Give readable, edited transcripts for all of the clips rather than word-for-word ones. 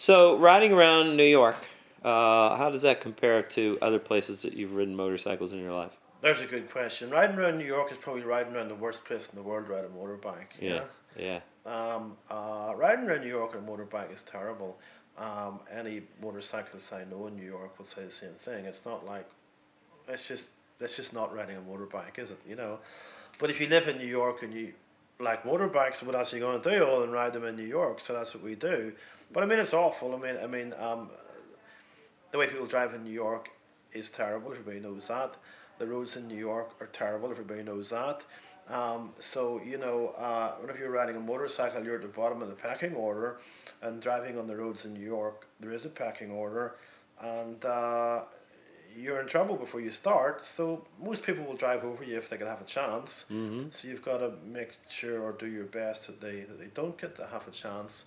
So riding around New York, how does that compare to other places that you've ridden motorcycles in your life? There's a good question. Riding around New York is probably riding around the worst place in the world to ride a motorbike. Yeah, yeah. Riding around New York on a motorbike is terrible. Any motorcyclist I know in New York will say the same thing. It's not like, that's just not riding a motorbike, is it? You know. But if you live in New York and you like motorbikes, what else are you going to do? Other than ride them in New York? So that's what we do. But I mean, it's awful. The way people drive in New York is terrible. Everybody knows that. The roads in New York are terrible. Everybody knows that. Whenever you're riding a motorcycle, you're at the bottom of the pecking order, and driving on the roads in New York, there is a pecking order, and you're in trouble before you start. So most people will drive over you if they can have a chance. Mm-hmm. So you've got to make sure or do your best that they don't get to have a chance,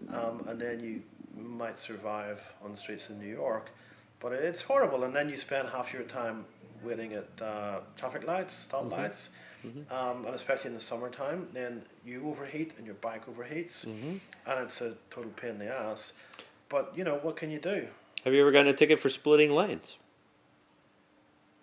and then you might survive on the streets in New York. But it's horrible, and then you spend half your time waiting at traffic lights, stoplights. Mm-hmm. And especially in the summertime, then you overheat and your bike overheats, and it's a total pain in the ass. But what can you do? Have you ever gotten a ticket for splitting lanes?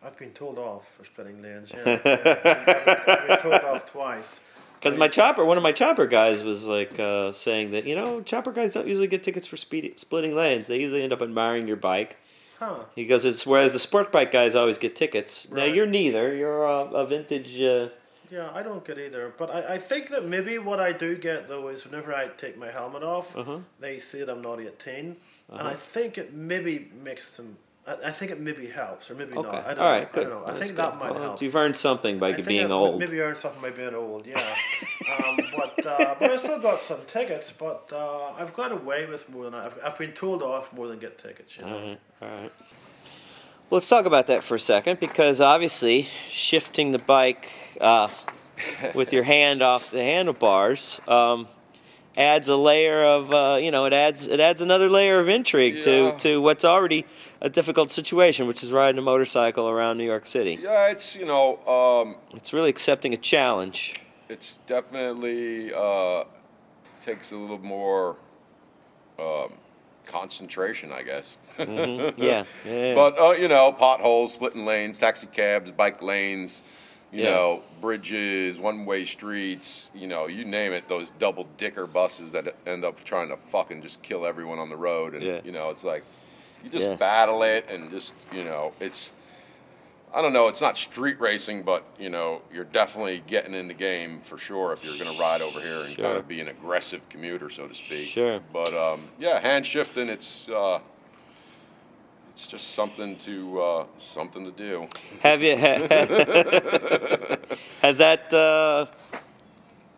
I've been told off for splitting lanes. Yeah, I've been told off twice. Because one of my chopper guys was like saying that chopper guys don't usually get tickets for splitting lanes. They usually end up admiring your bike. Huh. He goes, whereas the sport bike guys always get tickets. Right. Now you're neither. You're a vintage. Yeah, I don't get either. But I think that maybe what I do get though is whenever I take my helmet off, they say that I'm not 18, and I think it maybe makes them. I think it maybe helps, or maybe not. I don't know. Good. I don't know. I think that might help. You've earned something by being old. Maybe earned something by being old, yeah. But I still got some tickets. But I've got away with more than I've been told off more than get tickets. All right. Well, let's talk about that for a second, because obviously shifting the bike with your hand off the handlebars adds a layer of it adds another layer of intrigue to what's already a difficult situation, which is riding a motorcycle around New York City. Yeah, it's it's really accepting a challenge. It's definitely takes a little more concentration, I guess. Mm-hmm. Yeah. But potholes, splitting lanes, taxi cabs, bike lanes. Bridges, one-way streets, you name it, those double-dicker buses that end up trying to fucking just kill everyone on the road. And, it's like, you just battle it and just, it's, I don't know, it's not street racing, but, you're definitely getting in the game for sure if you're going to ride over here and kind of be an aggressive commuter, so to speak. Sure. But, hand shifting, it's just something to do. Have you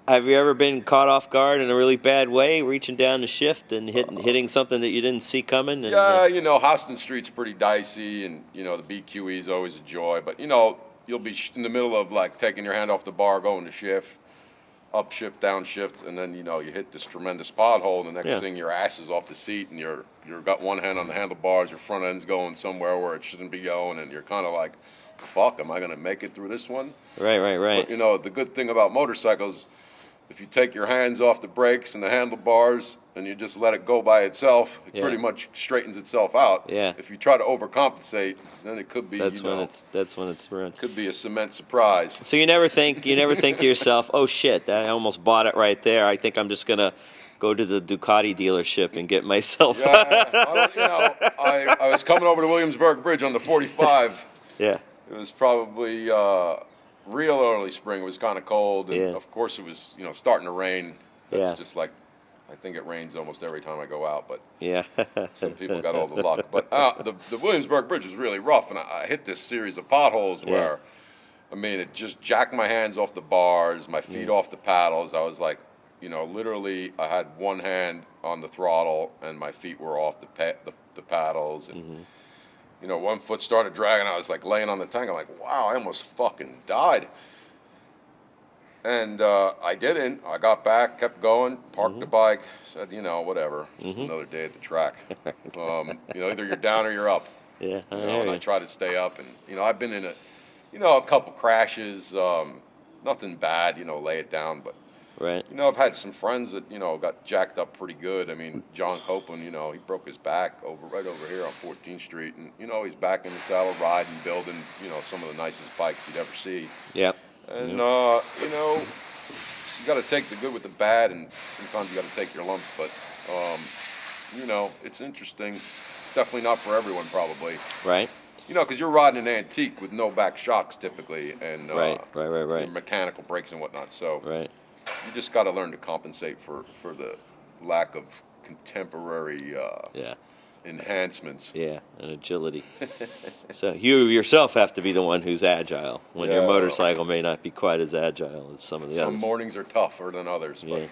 have you ever been caught off guard in a really bad way, reaching down to shift and hitting something that you didn't see coming? And, Houston Street's pretty dicey, and the BQE is always a joy. But you'll be in the middle of like taking your hand off the bar, going to shift, up shift, down shift, and then you hit this tremendous pothole, and the next thing your ass is off the seat, and you've got one hand on the handlebars, your front end's going somewhere where it shouldn't be going, and you're kind of like, fuck, am I going to make it through this one? Right. But, the good thing about motorcycles, if you take your hands off the brakes and the handlebars and you just let it go by itself, it pretty much straightens itself out. Yeah. If you try to overcompensate, then it could be, that's when it's run. Could be a cement surprise. So you never think to yourself, oh shit, I almost bought it right there. I think I'm just going to go to the Ducati dealership and get myself. I was coming over to Williamsburg Bridge on the 45. Yeah. It was probably real early spring. It was kind of cold, and of course it was starting to rain. That's just like, I think it rains almost every time I go out, but some people got all the luck. But the Williamsburg Bridge was really rough, and I hit this series of potholes where, it just jacked my hands off the bars, my feet off the paddles. I was like, literally I had one hand on the throttle and my feet were off the paddles, and one foot started dragging. I was like laying on the tank. I'm like, wow, I almost fucking died. And I didn't. I got back, kept going, parked the bike, said, whatever, just another day at the track. Either you're down or you're up. Yeah. And I try to stay up. And I've been in a couple crashes, nothing bad, lay it down, but Right. You know, I've had some friends that, you know, got jacked up pretty good. I mean, John Copeland, you know, he broke his back right over here on 14th Street. And, you know, he's back in the saddle riding, building, you know, some of the nicest bikes you'd ever see. Yep. And, you know, you got to take the good with the bad, and sometimes you got to take your lumps. But, you know, it's interesting. It's definitely not for everyone, probably. Right. You know, because you're riding an antique with no back shocks typically, and right. mechanical brakes and whatnot. So right. You just got to learn to compensate for the lack of contemporary enhancements. Yeah, and agility. So you yourself have to be the one who's agile when your motorcycle may not be quite as agile as some of the others. Some mornings are tougher than others. Yeah.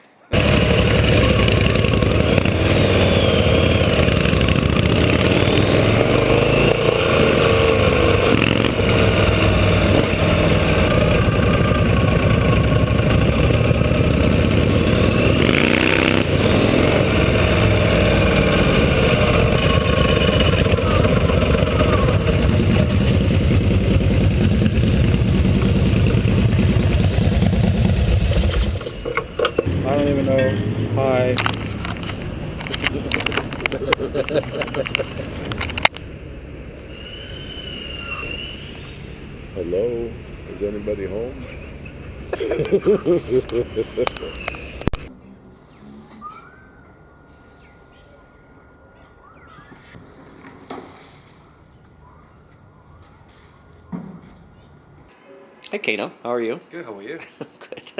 Hello? Is anybody home? Hey, Keino. How are you? Good, how are you? Good.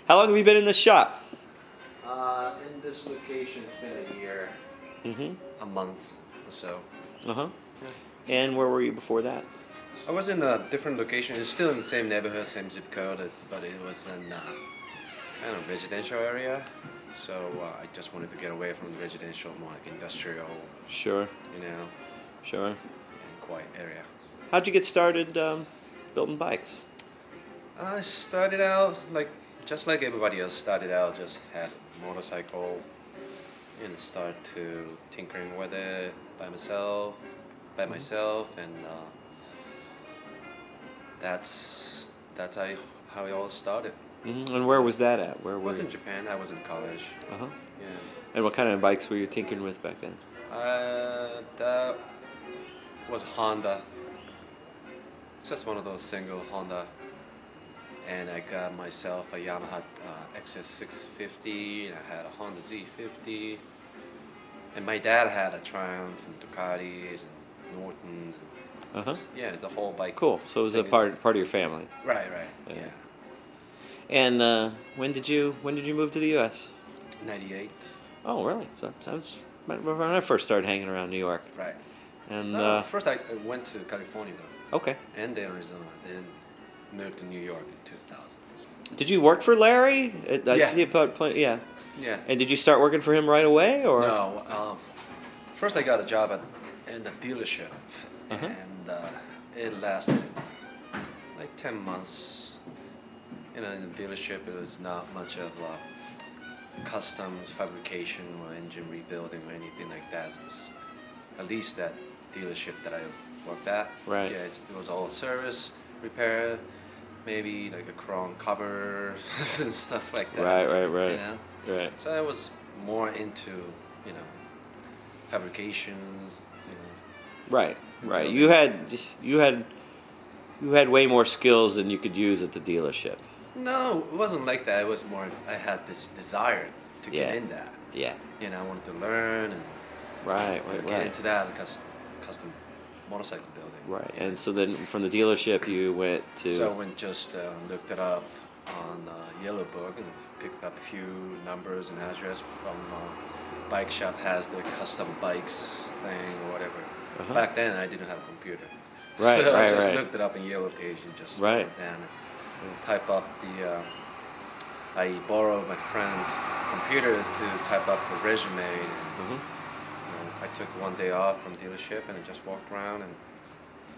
How long have you been in this shop? In this location, it's been a year, a month or so. Uh-huh. Yeah. And where were you before that? I was in a different location. It's still in the same neighborhood, same zip code, but it was in kind of residential area. So I just wanted to get away from the residential, more like industrial. Sure. You know. Sure. And quiet area. How'd you get started building bikes? I started out just like everybody else started out, just had a motorcycle and start to tinkering with it by myself, and that's how it all started. Mm-hmm. And where was that at? I was in Japan. I was in college. Uh-huh. Yeah. And what kind of bikes were you tinkering with back then? That was Honda. Just one of those single Honda. And I got myself a Yamaha XS650, and I had a Honda Z50. And my dad had a Triumph and Ducatis and Nortons. Uh-huh. Yeah, the whole bike. Cool. So it was a part of your family. Right. Yeah. And when did you move to the U.S.? 98. Oh, really? So that was when I first started hanging around New York. Right. And first I went to California though. Okay. And then Arizona. Then moved to New York in 2000. Did you work for Larry? Yeah. See yeah. Yeah. And did you start working for him right away, or? No. First I got a job in a dealership, Uh-huh. and it lasted like 10 months. You know, in the dealership, it was not much of custom fabrication or engine rebuilding or anything like that. So at least that dealership that I worked at. Right. Yeah, it was all service, repair, maybe like a chrome cover and stuff like that. Right. You know? Right. So I was more into, you know, fabrications, you know. Right. You had way more skills than you could use at the dealership. No, it wasn't like that. It was more, I had this desire to get in that. Yeah. You know, I wanted to learn and get into that because custom motorcycle building. Right. And so then from the dealership you went to... So I went just looked it up on Yellow Book and picked up a few numbers and address from bike shop has the custom bikes thing or whatever. Uh-huh. Back then I didn't have a computer. Right, so right, I just right. looked it up in Yellow Page and just Right. went down and type up the I borrowed my friend's computer to type up the resume and Mhm. you know, I took one day off from dealership and I just walked around and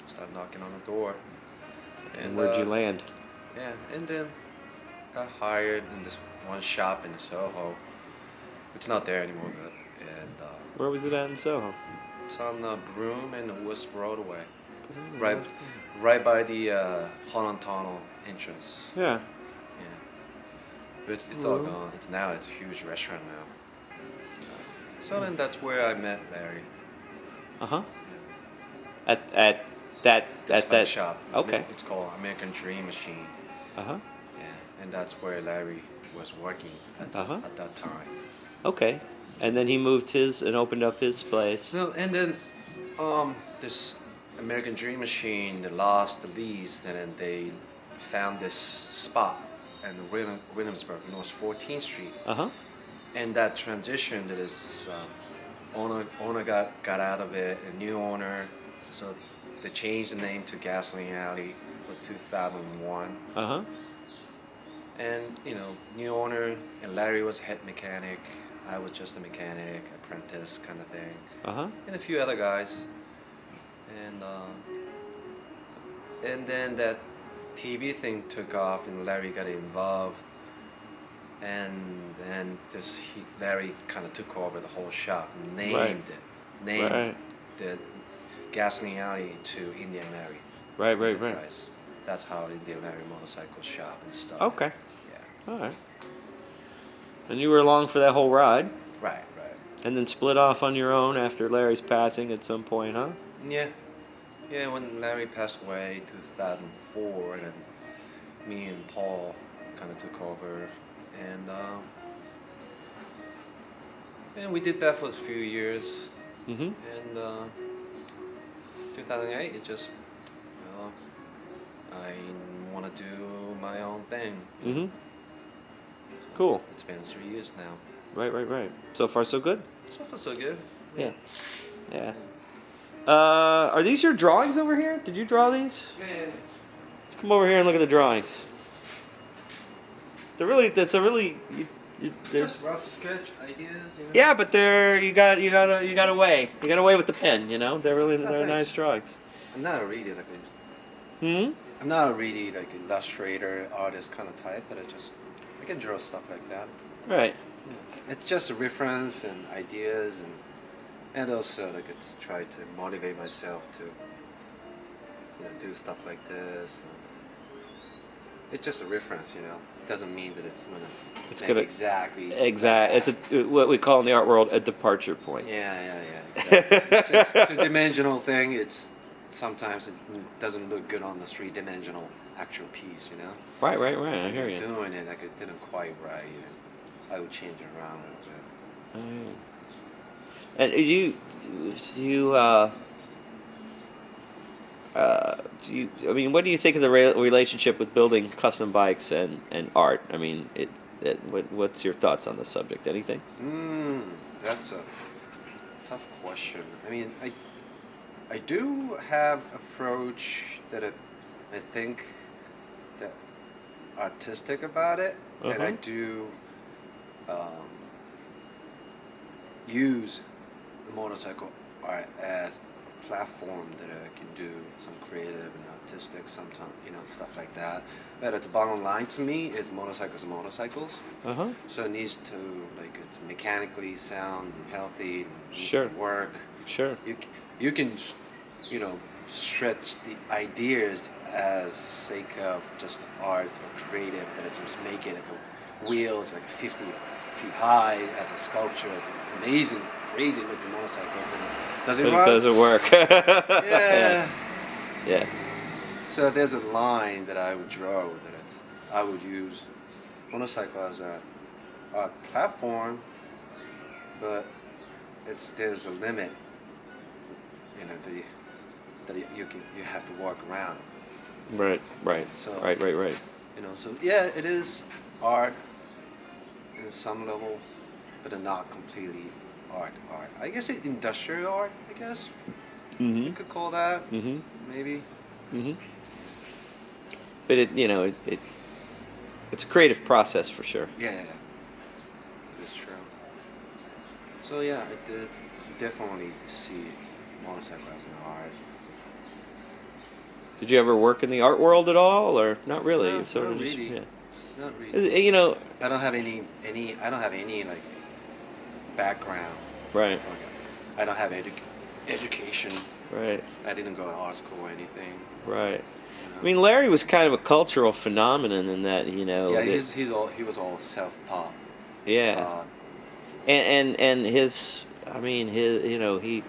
started knocking on the door. And where'd you land? Yeah, and then got hired in this one shop in Soho. It's not there anymore, but Where was it at in Soho? it's on Broome and the West Roadway, right by the Holland Tunnel entrance. Yeah. Yeah. It's all gone. It's a huge restaurant now. So then that's where I met Larry. At that shop. Okay. It's called American Dream Machine. Yeah, and that's where Larry was working at that time. Okay, and then he moved his and opened up his place. No, and then this American Dream Machine, they lost the lease, and then they found this spot in Williamsburg, North 14th Street. And that transition, that its owner got out of it, a new owner, so they changed the name to Gasoline Alley. It was 2001. And new owner, and Larry was head mechanic. I was just a mechanic, apprentice kind of thing, and a few other guys. And then that TV thing took off, and Larry got involved. And then Larry kind of took over the whole shop, named the Gasoline Alley to Indian Larry. Right. That's how Indian Larry Motorcycle Shop and stuff. Okay. Yeah. All right. And you were along for that whole ride? Right. And then split off on your own after Larry's passing at some point, huh? Yeah. Yeah, when Larry passed away, 2004, and then me and Paul kind of took over. And we did that for a few years. And 2008, it just, I want to do my own thing. Cool. It's been 3 years now. Right. So far, so good? So far, so good. Yeah. Are these your drawings over here? Did you draw these? Yeah. Let's come over here and look at the drawings. They're Just rough sketch ideas, Yeah, but you got away with the pen, they're nice drawings. I'm not a really I'm not a really illustrator, artist kind of type, but I can draw stuff like that. Right. Yeah. It's just a reference and ideas, and also it's try to motivate myself to do stuff like this. It's just a reference, It doesn't mean that it's gonna exactly. It's what we call in the art world a departure point. Yeah. Exactly. It's a dimensional thing. Sometimes it doesn't look good on the three-dimensional actual piece, Right. I hear you. Doing it it didn't quite right. I would change it around a bit. And what do you think of the relationship with building custom bikes and art? I mean, what's your thoughts on the subject? Anything? That's a tough question. I mean, I do have approach that I think that artistic about it, and I do use the motorcycle art as a platform that I can do some creative and artistic, sometimes stuff like that. But the bottom line to me is motorcycles are motorcycles. So it needs to it's mechanically sound and healthy. And needs to work. Sure. You can stretch the ideas as sake of just art or creative, that it just make it wheels 50 feet high as a sculpture. It's an amazing, crazy looking motorcycle. Does it work? It doesn't work. Yeah. So there's a line that I would draw that I would use motorcycle as a platform, but there's a limit. That you have to walk around. Right. So right. So yeah, it is art in some level, but not completely art. I guess it's industrial art. I guess you could call that maybe. But it's a creative process for sure. Yeah, it is true. So yeah, I did definitely see motorcycle as an art. Did you ever work in the art world at all, or not really? No, not really. Not really. I don't have any background. Right. I don't have education. Right. I didn't go to art school or anything. Right. I mean, Larry was kind of a cultural phenomenon in that, you know. Yeah, that, he was all self-taught. Yeah. And his, I mean, his, you know, he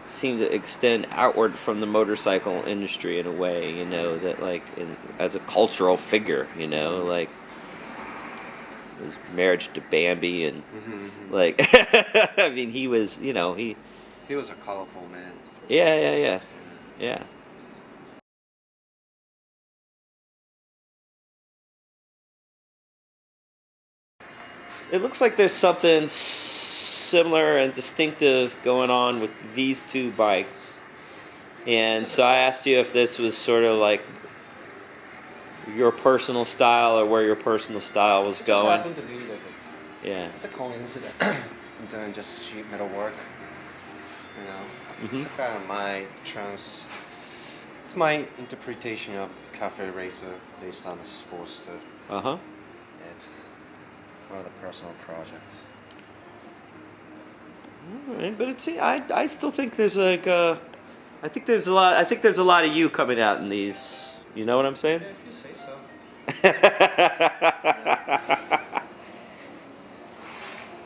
seemed to extend outward from the motorcycle industry in a way, you know, that like as a cultural figure, you know, like his marriage to Bambi and like I mean he was, you know, he was a colorful man. Yeah. It looks like there's something similar and distinctive going on with these two bikes. And so I asked you if this was sort of like your personal style or where your personal style was going. It just happened to be like it's a coincidence. I'm doing just sheet metal work, you know. It's kind of my it's my interpretation of cafe racer based on a Sportster. It's one of the personal projects. All right, but it's I still think there's like I think there's a lot of you coming out in these. You know what I'm saying? Yeah, if you say so.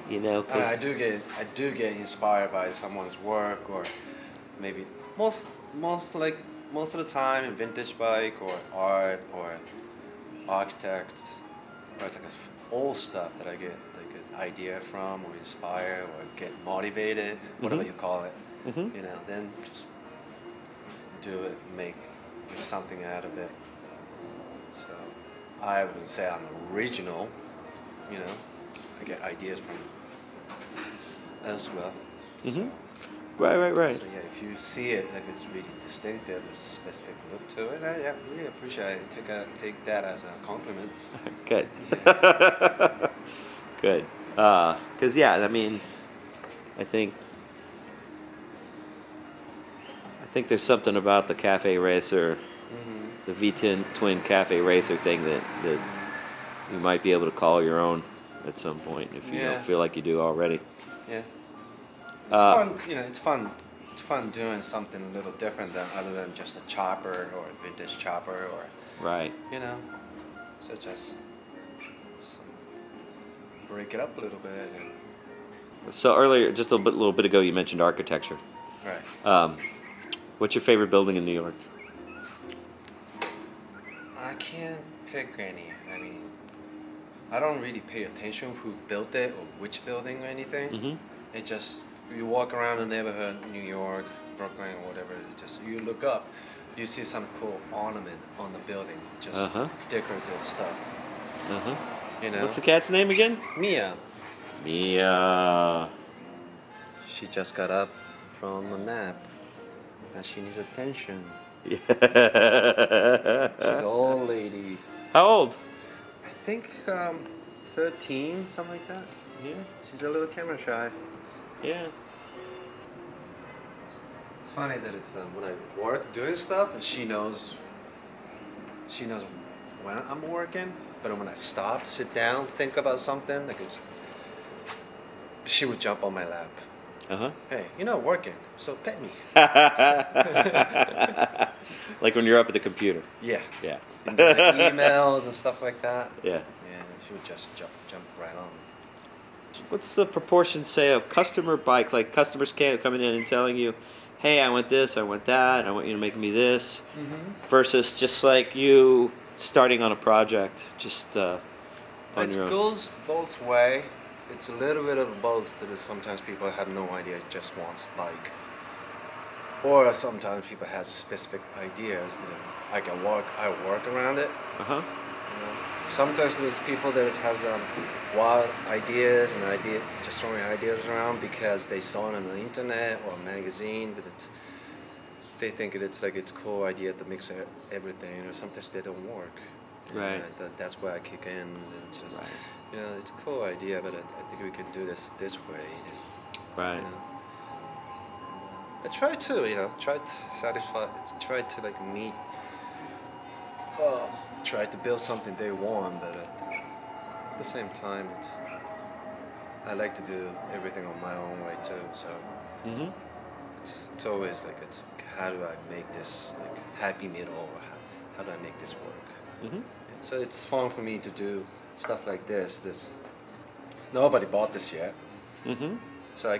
You know, cause I do get inspired by someone's work, or maybe most of the time in vintage bike or art or architects, or it's like old stuff that I get like an idea from or inspire or get motivated, whatever you call it. You know, then just do it, make something out of it. So I wouldn't say I'm original, you know. I get ideas from elsewhere. So, Right. So yeah, if you see it like it's really distinctive, a specific look to it, I really appreciate it. Take that as a compliment. Good. Good. Because I mean, I think there's something about the Cafe Racer, the V10 Twin Cafe Racer thing that you might be able to call your own at some point if you don't feel like you do already. Yeah. It's fun, you know. It's fun. It's fun doing something a little different other than just a chopper or a vintage chopper or you know, such as break it up a little bit. So earlier, just a little bit ago, you mentioned architecture. Right. What's your favorite building in New York? I can't pick any. I mean, I don't really pay attention who built it or which building or anything. It just, you walk around the neighborhood, New York, Brooklyn, or whatever, it just, you look up, you see some cool ornament on the building, just decorative stuff. You know? What's the cat's name again? Mia. Mia. She just got up from a nap, and she needs attention. Yeah. She's an old lady. How old? I think 13, something like that. Yeah. She's a little camera shy. Yeah. It's funny that it's when I work doing stuff, and she knows when I'm working, but when I stop, sit down, think about something, like she would jump on my lap. Hey, you're not working, so pet me. Like when you're up at the computer. Yeah. Yeah. And then, like, emails and stuff like that. Yeah. Yeah, she would just jump right on. What's the proportion, say, of customer bikes, like customers coming in and telling you, hey, I want this, I want that, I want you to make me this, versus just like you starting on a project, just on your own? It goes both way. It's a little bit of both. That is, sometimes people have no idea, just wants bike, or sometimes people has specific ideas that I work around it. You know? Sometimes there's people that has wild ideas and just throwing ideas around because they saw it on the internet or a magazine, but they think it's cool idea to mix everything, or sometimes they don't work. Right. That's where I kick in and just you know, it's a cool idea, but I think we could do this way. Right. You know? I try to, you know, try to satisfy, try to like meet. Try to build something they want, but at the same time, I like to do everything on my own way too. So it's always like how do I make this like happy middle, or how do I make this work? Mm-hmm. So it's fun for me to do stuff like this. Nobody bought this yet. Mm-hmm. So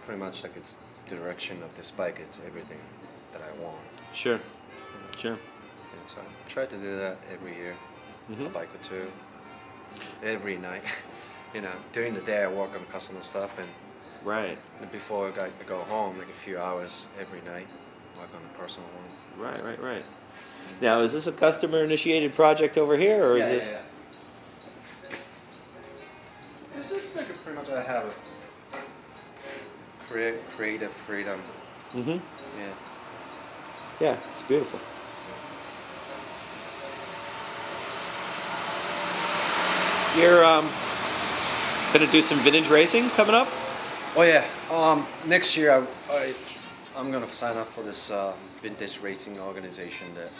pretty much like it's the direction of this bike. It's everything that I want. Sure. Sure. Yeah, so I try to do that every year, Mm-hmm. a bike or two, every night. During the day I work on custom stuff, and Right. before I go home, like a few hours every night, work on the personal one. Right. Now, is this a customer-initiated project over here, or is this? Yeah. This is like pretty much I have a creative freedom. Mm-hmm. Yeah. Yeah, it's beautiful. You're gonna do some vintage racing coming up? Oh yeah. Next year I'm gonna sign up for this vintage racing organization that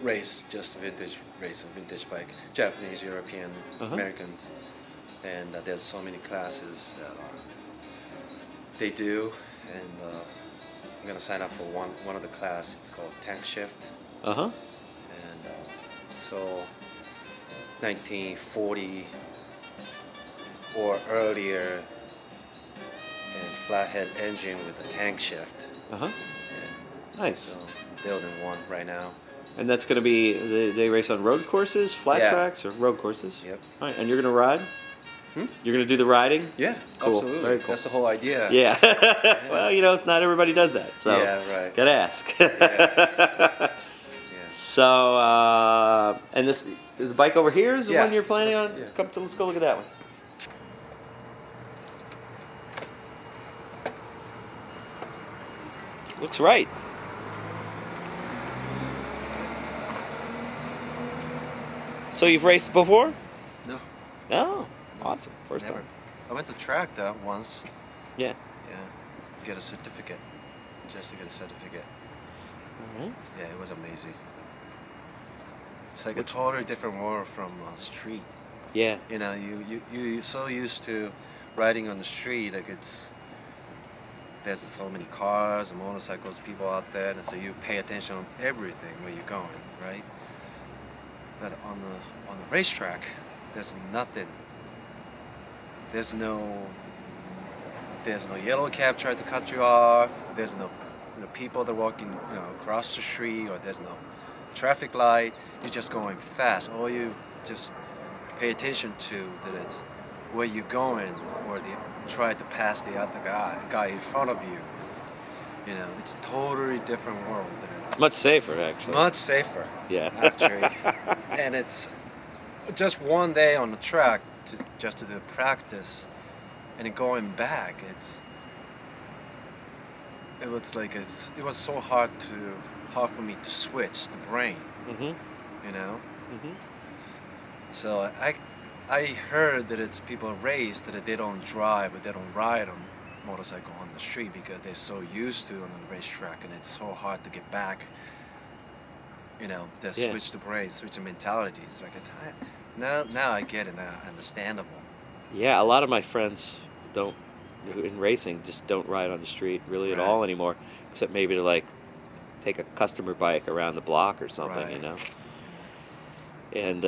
race just vintage bike, Japanese, European, Americans, and there's so many classes that they do, and I'm gonna sign up for one of the class. It's called Tank Shift. Uh-huh. And so 1940 or earlier, and flathead engine with a tank shift. Uh-huh. And Nice. so building one right now. And that's gonna be they race on road courses, flat Yeah. tracks, or road courses? Yep. All right, and you're gonna ride? You're gonna do the riding? Yeah, Cool. absolutely. Very cool. That's the whole idea. Yeah. Well, it's not everybody does that, so Yeah, right. gotta ask. Yeah. So, and this is the bike over here is the Yeah, one you're it's planning right- on? yeah. Let's go look at that one. Looks right. So you've raced before? No, Oh, awesome. First never. time. I went to track that once. Yeah. Yeah, get a certificate. Just to get a certificate. All right. Yeah, it was amazing. It's like a totally different world from street. Yeah. You're so used to riding on the street, like there's so many cars and motorcycles, people out there, and so you pay attention on everything where you're going, right? But on the racetrack, there's nothing. There's no yellow cab trying to cut you off. There's no people that are walking across the street, or there's no traffic light. You're just going fast. All you just pay attention to that it's where you're going, or they try to pass the other guy in front of you. It's a totally different world. It's much safer, actually. Much safer. Yeah. Actually, and it's just one day on the track to do practice, and then going back. It was so hard for me to switch the brain. Mm-hmm. Mm-hmm. So I heard that it's people race that they don't drive or they don't ride on motorcycle on the street because they're so used to it on the racetrack, and it's so hard to get back. They switch the brain, switch the mentality. It's like now I get it. Now understandable. Yeah, a lot of my friends in racing just don't ride on the street really at all anymore, except maybe to take a customer bike around the block or something, Right. And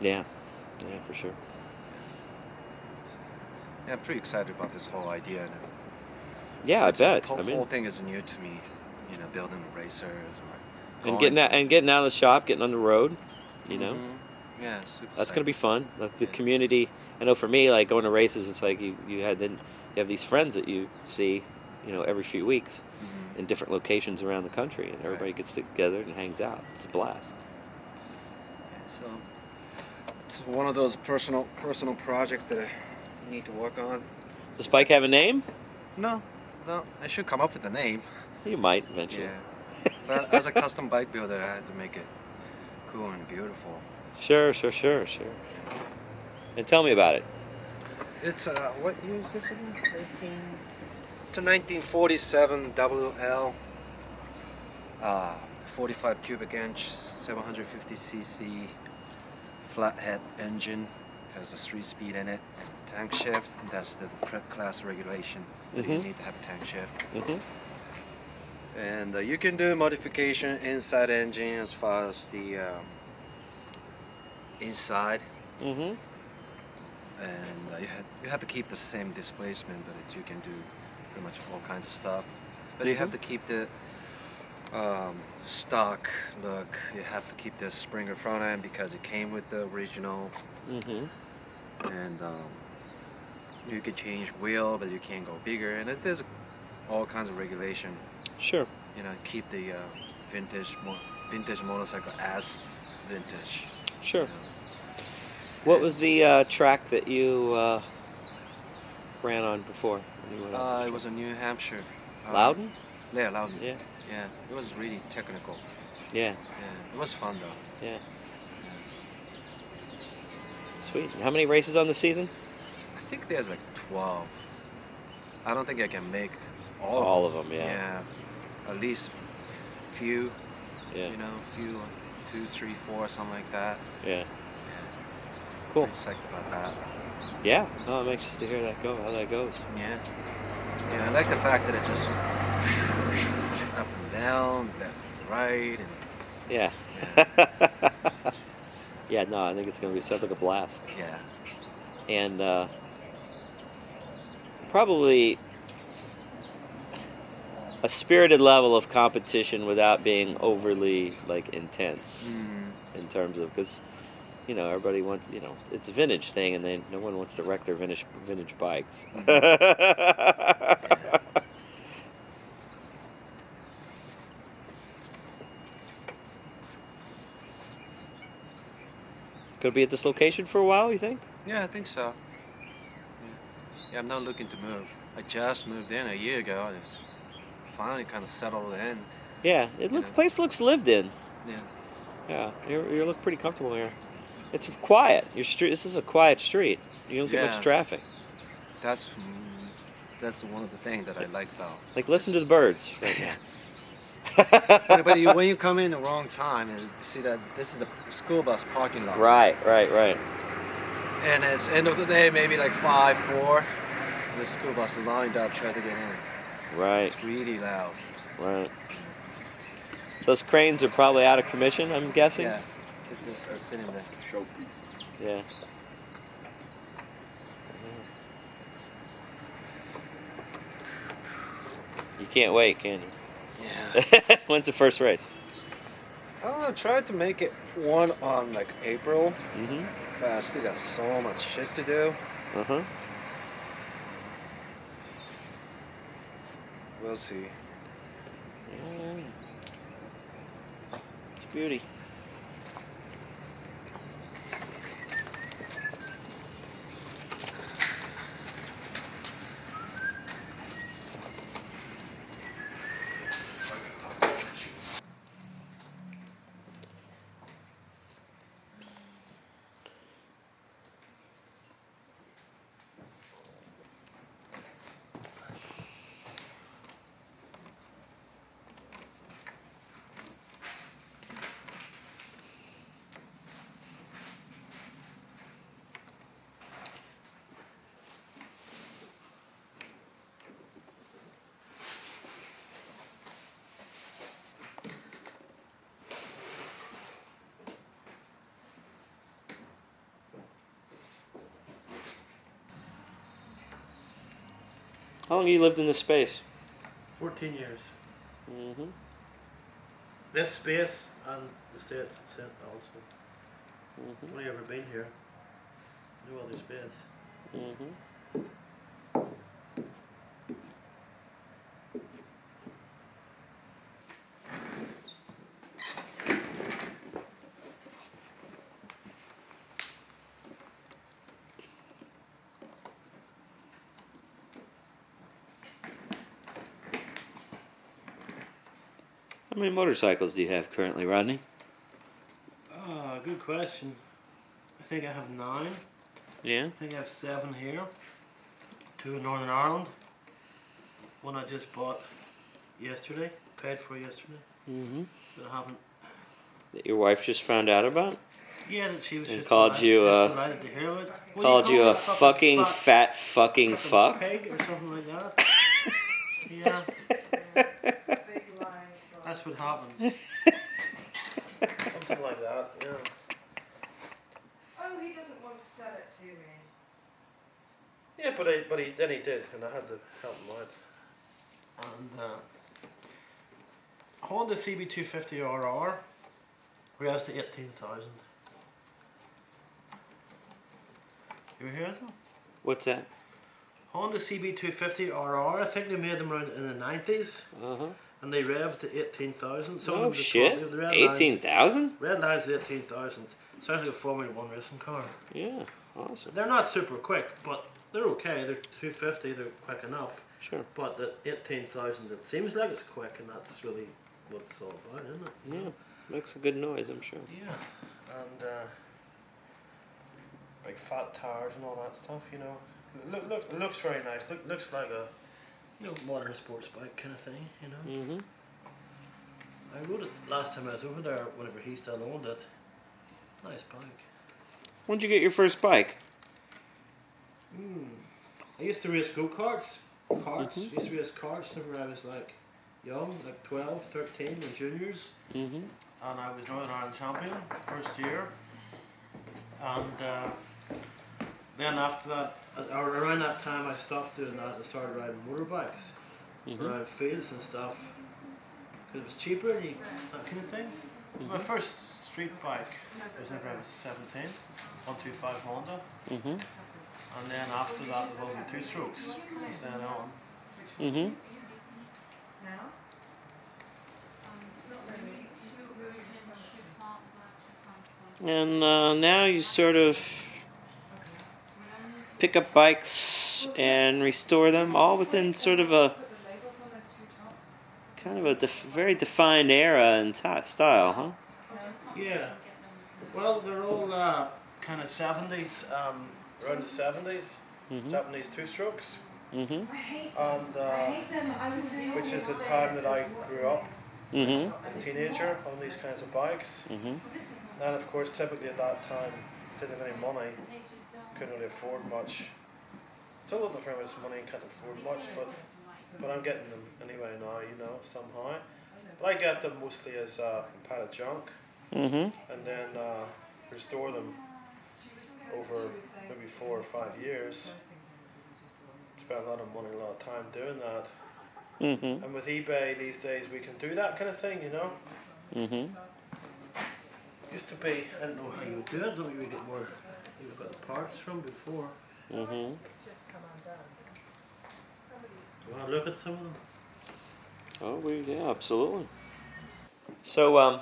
yeah, for sure. Yeah, I'm pretty excited about this whole idea. Yeah, I bet. The whole thing is new to me. Building racers and getting out of the shop, getting on the road, Mm-hmm. Yeah, super That's excited. gonna be fun. The community. I know for me, going to races, it's like you have these friends that you see, every few weeks in different locations around the country, and everybody gets together and hangs out. It's a blast. So it's one of those personal projects that I need to work on. Does this bike have a name? No, I should come up with a name. You might eventually. Yeah, but as a custom bike builder, I had to make it cool and beautiful. Sure. And tell me about it. It's what year is this again? It's a 1947 WL, 45 cubic inch, 750cc flathead engine, has a 3-speed in it, and tank shift. That's the class regulation. You need to have a tank shift. And you can do modification inside engine as far as the inside. And you have to keep the same displacement, but you can do pretty much all kinds of stuff. But you have to keep the stock look. You have to keep the Springer front end because it came with the original. And you could change wheel, but you can't go bigger. And there's all kinds of regulation. Sure. You know, keep the vintage motorcycle as vintage. Sure. You know. What was the track that you ran on before? It was in New Hampshire. Loudon? Yeah, Loudon. Yeah. Yeah, it was really technical. Yeah. Yeah, it was fun though. Yeah. Sweet. How many races on the season? I think there's like 12. I don't think I can make all of them. Yeah. Yeah. At least few. Yeah. You know, few, 2, 3, 4, something like that. Yeah. Cool. Pretty psyched about that. Yeah. Oh, I'm anxious to hear that how that goes. Yeah. Yeah, I like the fact that it just up and down, left and right, and yeah. Yeah. No, I think it's gonna be. It sounds like a blast. Yeah. And probably a spirited level of competition without being overly intense in terms of, because everybody wants, it's a vintage thing, and no one wants to wreck their vintage bikes. Could be at this location for a while, you think? Yeah, I think so. Yeah, I'm not looking to move. I just moved in a year ago. It's finally kind of settled in. Yeah, place looks lived in. Yeah. Yeah, you look pretty comfortable here. It's quiet. This is a quiet street. You don't get much traffic. That's one of the things that I like though. Like, listen to the birds right now. but when you come in the wrong time and you see that this is a school bus parking lot. Right. And it's end of the day, maybe like 5, 4. The school bus lined up trying to get in. Right. It's really loud. Right. Those cranes are probably out of commission, I'm guessing. Yeah. They're sitting there. Showpiece. Yeah. You can't wait, can you? Yeah. When's the first race? I tried to make it one on like April. But I still got so much shit to do. We'll see. It's a beauty. How long have you lived in this space? 14 years. This space and the States also. Only ever been here. No other space. How many motorcycles do you have currently, Rodney? Good question. I think I have 9. Yeah? I think I have 7 here. 2 in Northern Ireland. One I just bought yesterday. Paid for yesterday. But I haven't. That your wife just found out about? Yeah, that she was And just called delighted, you, delighted to hear it. Well, called you a fucking fat fucking fuck. pig or something like that. Yeah. That's what happens. Something like that, yeah. Oh, he doesn't want to sell it to me. Yeah, but then he did, and I had to help him out. And Honda CB250RR revs to 18,000. You ever hear of them? What's that? Honda CB250RR. I think they made them around in the 90s. And they revved to 18,000. Oh shit! 18,000? Red lines 18,000. Sounds like a Formula 1 racing car. Yeah, awesome. They're not super quick, but they're okay. They're 250. They're quick enough. Sure. But at 18,000, it seems like it's quick, and that's really what it's all about, isn't it? Yeah, makes a good noise, I'm sure. Yeah, and like fat tires and all that stuff, you know. It looks very nice. Looks like a modern sports bike kind of thing, you know. I rode it last time I was over there. Whenever he still owned it. Nice bike. When'd you get your first bike? I used to race go-karts. I used to race karts whenever I was like young, like 12, 13, in juniors. And I was Northern Ireland champion first year. And then after that, or around that time, I stopped doing that and started riding motorbikes around fields and stuff. Because it was cheaper and that kind of thing. My first street bike was whenever I was 17, 125 Honda. And then after that, there will be 2 strokes since then on. And now you sort of pick up bikes and restore them, all within sort of a kind of a very defined era and style, huh? Yeah. Well, they're all kind of 70s, around the 70s, Japanese 2-strokes. And which is the time that I grew up as a teenager on these kinds of bikes. And of course, typically at that time, didn't have any money, couldn't really afford much. Still don't have very much money and can't afford much, but I'm getting them anyway now, you know, somehow. But I get them mostly as a pile of junk, and then restore them over maybe 4 or 5 years. Spend a lot of money, a lot of time doing that. And with eBay these days, we can do that kind of thing, you know. Used to be, I don't know how you would do it. I don't know you would get more. You would have got the parts from before. You want to look at some of them? Oh, yeah, absolutely. So,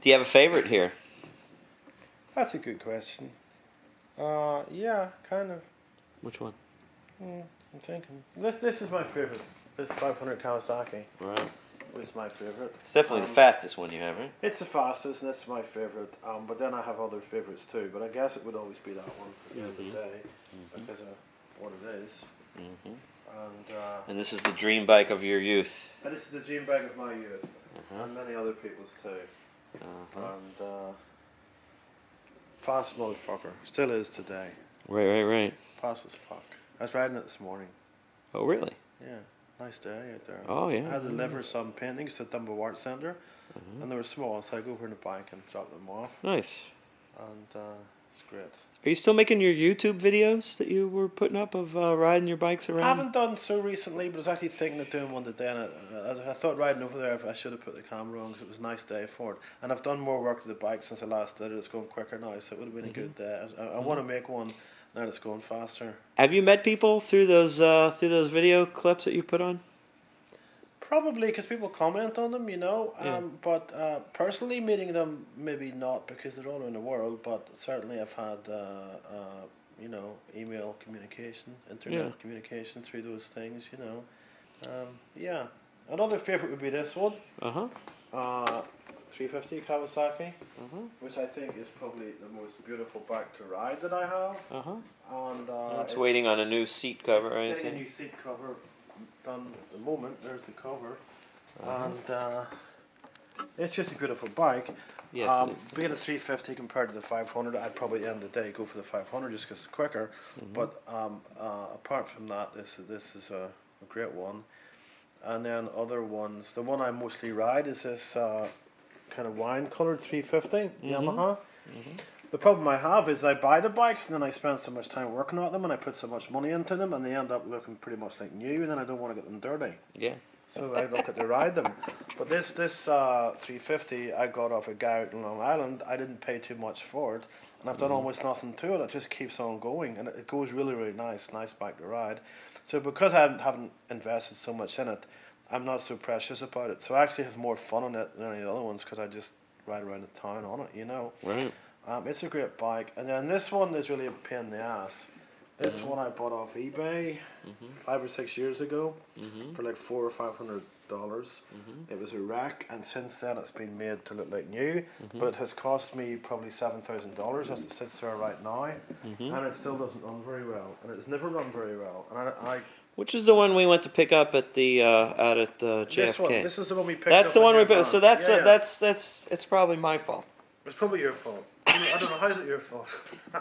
do you have a favorite here? That's a good question. Yeah, kind of. Which one? I'm thinking. This is my favorite. This 500 Kawasaki. Right. Is my favorite. It's definitely the fastest one you have, right? It's the fastest, and it's my favorite. But then I have other favorites too. But I guess it would always be that one at the end of the day, because of what it is. And this is the dream bike of your youth. And this is the dream bike of my youth, and many other people's too. And fast motherfucker, still is today. Right. Fast as fuck. I was riding it this morning. Oh, really? Yeah. Nice day out there. Oh, yeah. I had to deliver some paintings to Dumbo Art Centre, and they were small, so I go over in the bike and drop them off. Nice. And it's great. Are you still making your YouTube videos that you were putting up of riding your bikes around? I haven't done so recently, but I was actually thinking of doing one today, and I thought riding over there, I should have put the camera on because it was a nice day for it. And I've done more work to the bike since I last did it. It's going quicker now, so it would have been a good day. I want to make one now that it's going faster. Have you met people through those video clips that you've put on? Probably because people comment on them, you know. But personally, meeting them, maybe not because they're all around the world. But certainly, I've had email communication, internet communication through those things, you know. Yeah. Another favorite would be this one. 350 Kawasaki, which I think is probably the most beautiful bike to ride that I have. And it's waiting on a new seat cover, I see. A new seat cover done at the moment. There's the cover, and it's just a beautiful bike. Yes, it is. Being a 350 compared to the 500, I'd probably at the end of the day go for the 500 just because it's quicker. But apart from that, this is a great one. And then other ones, the one I mostly ride is this kind of wine-coloured 350 Yamaha. The problem I have is I buy the bikes and then I spend so much time working on them and I put so much money into them and they end up looking pretty much like new and then I don't want to get them dirty. Yeah. So I look at to ride them. But this 350 I got off a guy out in Long Island. I didn't pay too much for it and I've done almost nothing to it. It just keeps on going and it goes really, really nice bike to ride. So because I haven't invested so much in it, I'm not so precious about it. So I actually have more fun on it than any of the other ones because I just ride around the town on it, you know. Right. It's a great bike. And then this one is really a pain in the ass. This one I bought off eBay 5 or 6 years ago for like $400 or $500. It was a wreck, and since then it's been made to look like new. But it has cost me probably $7,000 as it sits there right now, and it still doesn't run very well, and it's never run very well. And I Which is the one we went to pick up at the out at JFK. This is the one we picked That's up. the one we picked. picked. So that's it's probably my fault. It's probably your fault. I don't know. How's it your fault?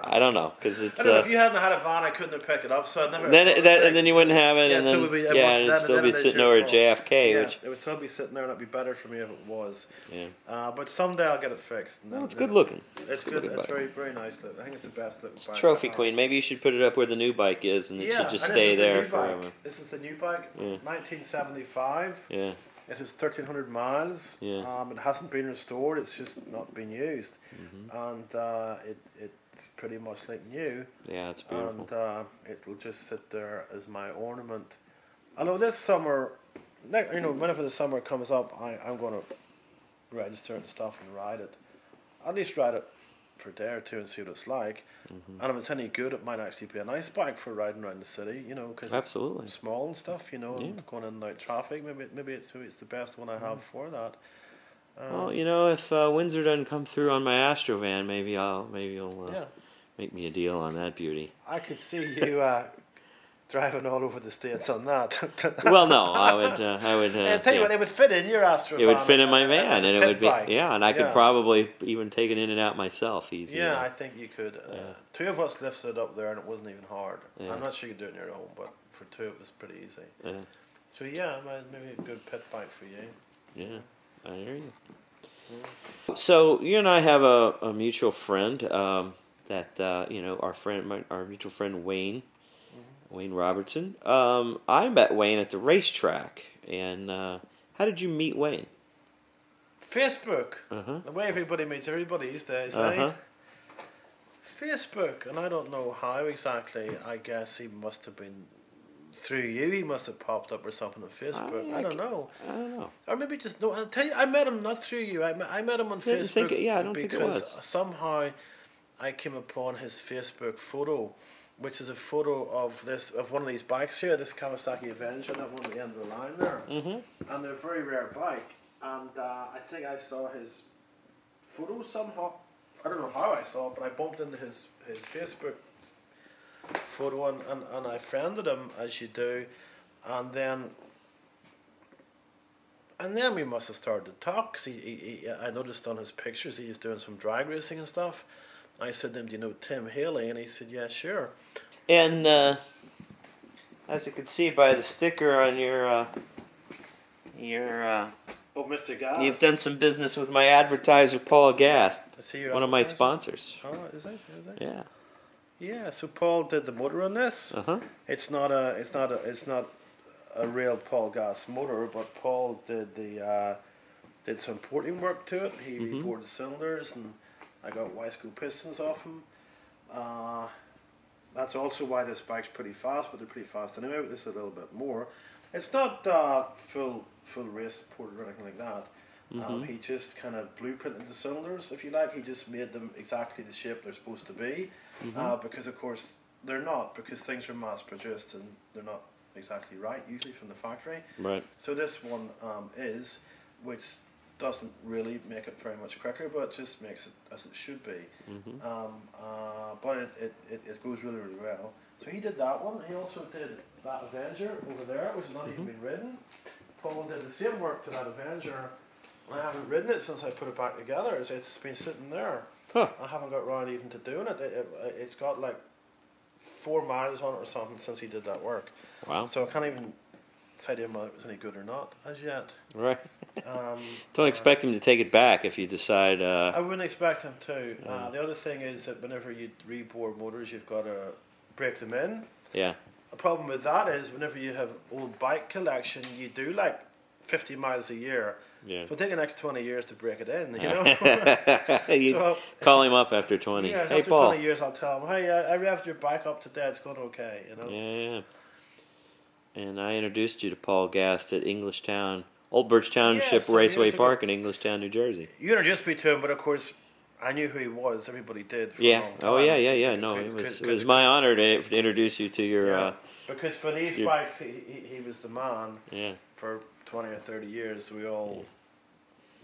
I don't know because it's. I don't know. If you hadn't had a van, I couldn't have picked it up. So I never. And then you wouldn't have it, Yeah, and so then it would be- it'd still be it's sitting your over at fault. JFK, Yeah, which it would still be sitting there, and it'd be better for me if it was. yeah, But someday I'll get it fixed. And then it's good looking. It's good. looking It's bike. very, very nice. I think it's the best looking It's bike. Trophy I have. Queen. Maybe you should put it up where the new bike is, and it should just and stay this is the there new forever. bike. This is the new bike, Yeah. 1975. Yeah, It has 1,300 miles. Yeah. It hasn't been restored. It's just not been used, and it's pretty much like new. yeah, it's beautiful. And it'll just sit there as my ornament. Although this summer, whenever the summer comes up, I'm going to register it and stuff and ride it. At least ride it for a day or two and see what it's like. And if it's any good, it might actually be a nice bike for riding around the city, because Absolutely. it's small and stuff, and going in and out traffic. Maybe it's the best one I have for that. Well, if Windsor doesn't come through on my Astrovan, maybe you'll Yeah. make me a deal on that beauty. I could see you driving all over the States on that. Well, no, I would. I tell you what, it would fit in your Astro. It would fit in my as van, a and it pit would be bike. and I could probably even take it in and out myself easily. Yeah, I think you could. Two of us lifted it up there, and it wasn't even hard. Yeah. I'm not sure you could do it on your own, but for two, it was pretty easy. Yeah, So yeah, maybe a good pit bike for you. yeah, I hear you. So you and I have a mutual friend that our mutual friend Wayne. Wayne Robertson. I met Wayne at the racetrack, and how did you meet Wayne? Facebook. Uh-huh. The way everybody meets everybody these days, Uh-huh. Facebook, and I don't know how exactly. I guess he must have been through you. He must have popped up or something on Facebook. I don't know. I don't know. Or maybe just no. I'll tell you, I met him not through you. I met him on I Facebook. I don't think it because was. somehow I came upon his Facebook photo, which is a photo of one of these bikes here, this Kawasaki Avenger, that one at the end of the line there. And they're a very rare bike. And I think I saw his photo somehow. I don't know how I saw it, but I bumped into his Facebook photo and I friended him, as you do, and then we must have started to talk. 'Cause I noticed on his pictures he was doing some drag racing and stuff. I said to him, "Do you know Tim Hailey?" And he said, "Yeah, sure." And as you can see by the sticker on your Oh, Mr. Gas. you've done some business with my advertiser Paul Gast, Is he your one of my advertiser? sponsors. Oh, is he? Yeah. Yeah. So Paul did the motor on this. Uh-huh. It's not a real Paul Gas motor, but Paul did some porting work to it. He rebored the cylinders, and I got Wiseco pistons off him. That's also why this bike's pretty fast, but they're pretty fast anyway. But this is a little bit more. It's not full race support or anything like that. He just kind of blueprinted the cylinders, if you like. He just made them exactly the shape they're supposed to be, because of course they're not, because things are mass produced and they're not exactly right usually from the factory. Right. So this one is, which doesn't really make it very much quicker, but it just makes it as it should be. But it goes really, really well. So he did that one. He also did that Avenger over there, which has not even been ridden. Paul did the same work to that Avenger I haven't ridden it since I put it back together. It's been sitting there. Huh. I haven't got around even to doing it. It's got like 4 miles on it or something since he did that work. Wow. So I can't even say to him whether it was any good or not as yet. Right. Don't expect him to take it back if you decide. I wouldn't expect him to. The other thing is that whenever you reboard motors, you've got to break them in. Yeah. The problem with that is whenever you have old bike collection, you do like 50 miles a year. Yeah. So it'll take the next 20 years to break it in, you know? You So, call him up after 20. yeah, Hey, after Paul. 20 years I'll tell him, hey, I revved your bike up today, it's going okay, you know? Yeah. And I introduced you to Paul Gast at Englishtown, Old Birch Township some Raceway years ago. Park in Englishtown, New Jersey. You introduced me to him, but of course I knew who he was. Everybody did for a Yeah. long time. Oh, yeah. No, it was my honor to introduce you to your... Yeah. Because for these bikes, he was the man. Yeah. For 20 or 30 years, we all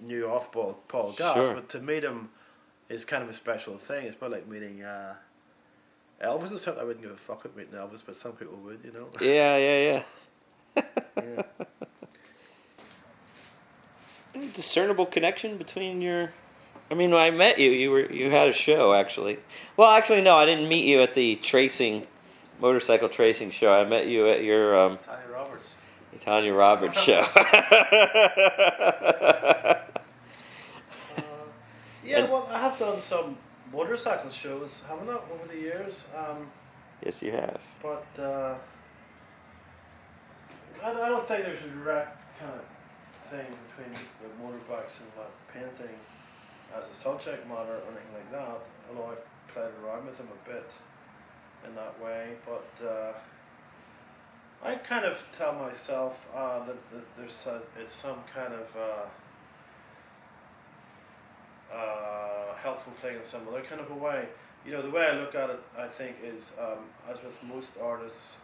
knew off Paul Gast, Sure. but to meet him is kind of a special thing. It's probably like meeting Elvis or something. I wouldn't give a fuck with meeting Elvis, but some people would, you know. Yeah. Yeah. Any discernible connection between your... I mean, when I met you, you had a show, actually. Well, actually, no, I didn't meet you at the motorcycle tracing show. I met you at your... Tanya Roberts show. Yeah, well, I have done some motorcycle shows, haven't I, over the years? Yes, you have. But I don't think there's a direct kind of thing between the motorbikes and painting as a subject matter or anything like that. Although I've played around with them a bit in that way, but I kind of tell myself that there's it's some kind of helpful thing in some other kind of a way. You know, the way I look at it, I think, is as with most artists,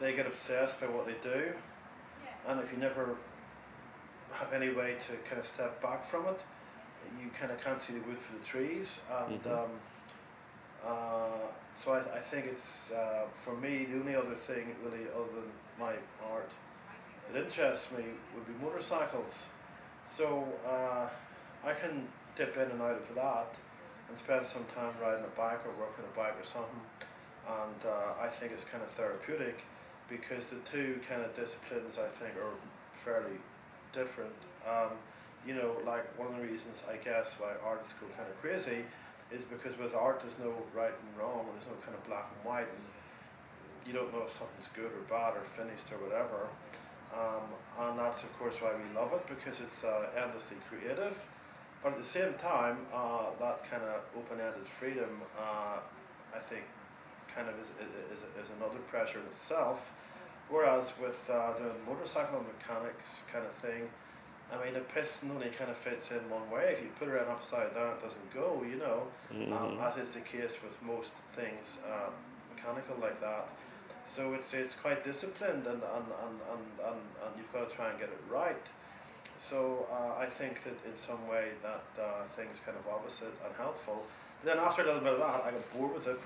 they get obsessed by what they do, and if you never have any way to kind of step back from it, you kind of can't see the wood for the trees, and so I think it's, for me, the only other thing really other than my art that interests me would be motorcycles. So I can dip in and out of that and spend some time riding a bike or working a bike or something, and I think it's kind of therapeutic because the two kind of disciplines I think are fairly different. You know, like one of the reasons I guess why artists go kind of crazy is because with art there's no right and wrong, there's no kind of black and white, and you don't know if something's good or bad or finished or whatever. And that's of course why we love it, because it's endlessly creative. But at the same time, that kind of open-ended freedom, I think, kind of is another pressure in itself. Whereas with doing motorcycle mechanics kind of thing, I mean, a piston only kind of fits in one way. If you put it in upside down, it doesn't go, you know, as is the case with most things mechanical like that. So it's quite disciplined, and you've got to try and get it right. So I think that in some way that thing's kind of opposite and helpful. But then after a little bit of that, I got bored with it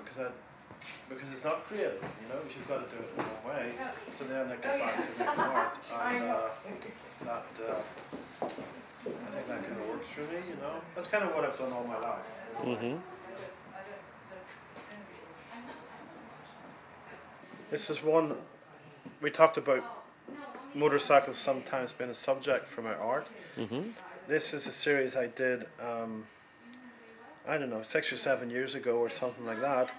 because it's not creative, you know. You've got to do it in one way. So then I get back to making art, and that I think that kind of works for me, you know. That's kind of what I've done all my life. This is one we talked about. Motorcycles sometimes being a subject for my art. This is a series I did, I don't know, 6 or 7 years ago or something like that.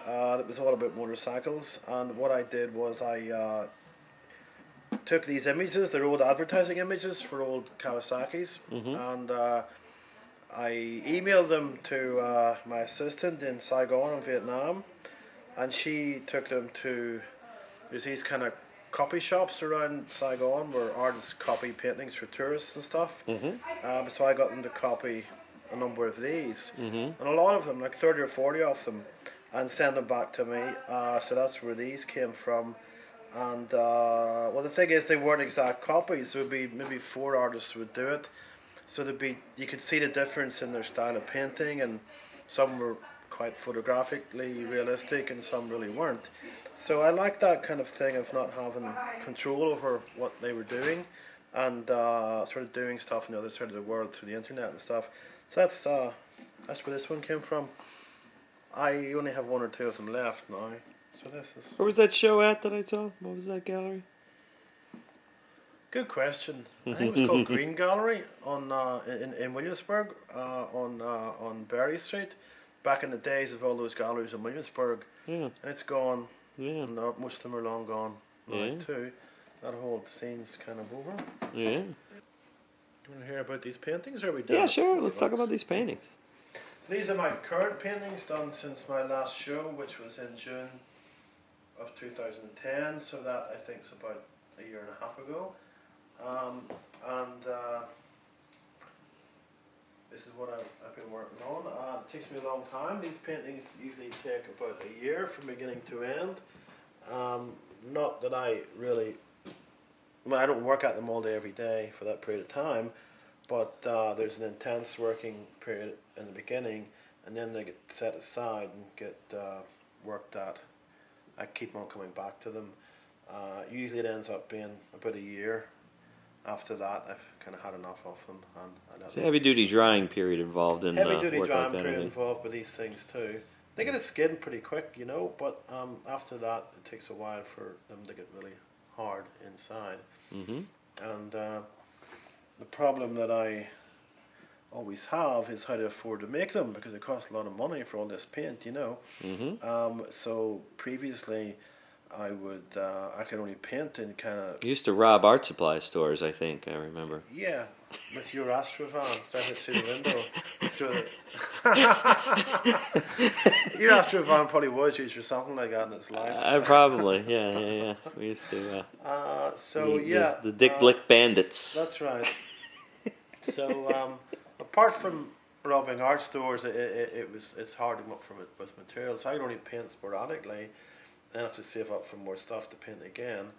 That was all about motorcycles, and what I did was I took these images, they're old advertising images for old Kawasaki's, and I emailed them to my assistant in Saigon in Vietnam, and she took them to, there's these kind of copy shops around Saigon where artists copy paintings for tourists and stuff. So I got them to copy a number of these, and a lot of them, like 30 or 40 of them, and send them back to me. So that's where these came from. And well, the thing is, they weren't exact copies. There would be maybe 4 artists would do it. So there'd be, you could see the difference in their style of painting, and some were quite photographically realistic and some really weren't. So I like that kind of thing of not having control over what they were doing. and sort of doing stuff in the other side of the world through the internet and stuff. So that's where this one came from. I only have 1 or 2 of them left now. So this is. Where was that show at that I saw? What was that gallery? Good question. I think it was called Green Gallery on in Williamsburg on Berry Street. Back in the days of all those galleries in Williamsburg, and it's gone. Yeah. And most of them are long gone now too. That whole scene's kind of over. Yeah. Do you want to hear about these paintings, or are we done? Yeah, sure. Let's talk about these paintings. So these are my current paintings done since my last show, which was in June of 2010. So that I think is about a year and a half ago. This is what I've been working on. It takes me a long time. These paintings usually take about a year from beginning to end. Not that I really, I don't work at them all day every day for that period of time, but there's an intense working period in the beginning, and then they get set aside and get worked at. I keep on coming back to them. Usually it ends up being about a year. After that, I've kind of had enough of them. It's a heavy-duty drying period involved in heavy-duty work drying like that, period involved with these things too. They get a skin pretty quick, you know, but after that, it takes a while for them to get really hard inside. Mm-hmm. And the problem that I always have is how to afford to make them, because it costs a lot of money for all this paint, you know. Mm-hmm. So previously, I could only paint in kind of. You used to rob art supply stores, I think. I remember. Yeah, with your Astra van, drive it through the window. Your Astra van probably was used for something like that in its life. Probably, yeah. We used to. The Dick Blick Bandits. That's right. So apart from robbing art stores, it's hard to come up with materials. I could only paint sporadically. Then I have to save up for more stuff to paint again.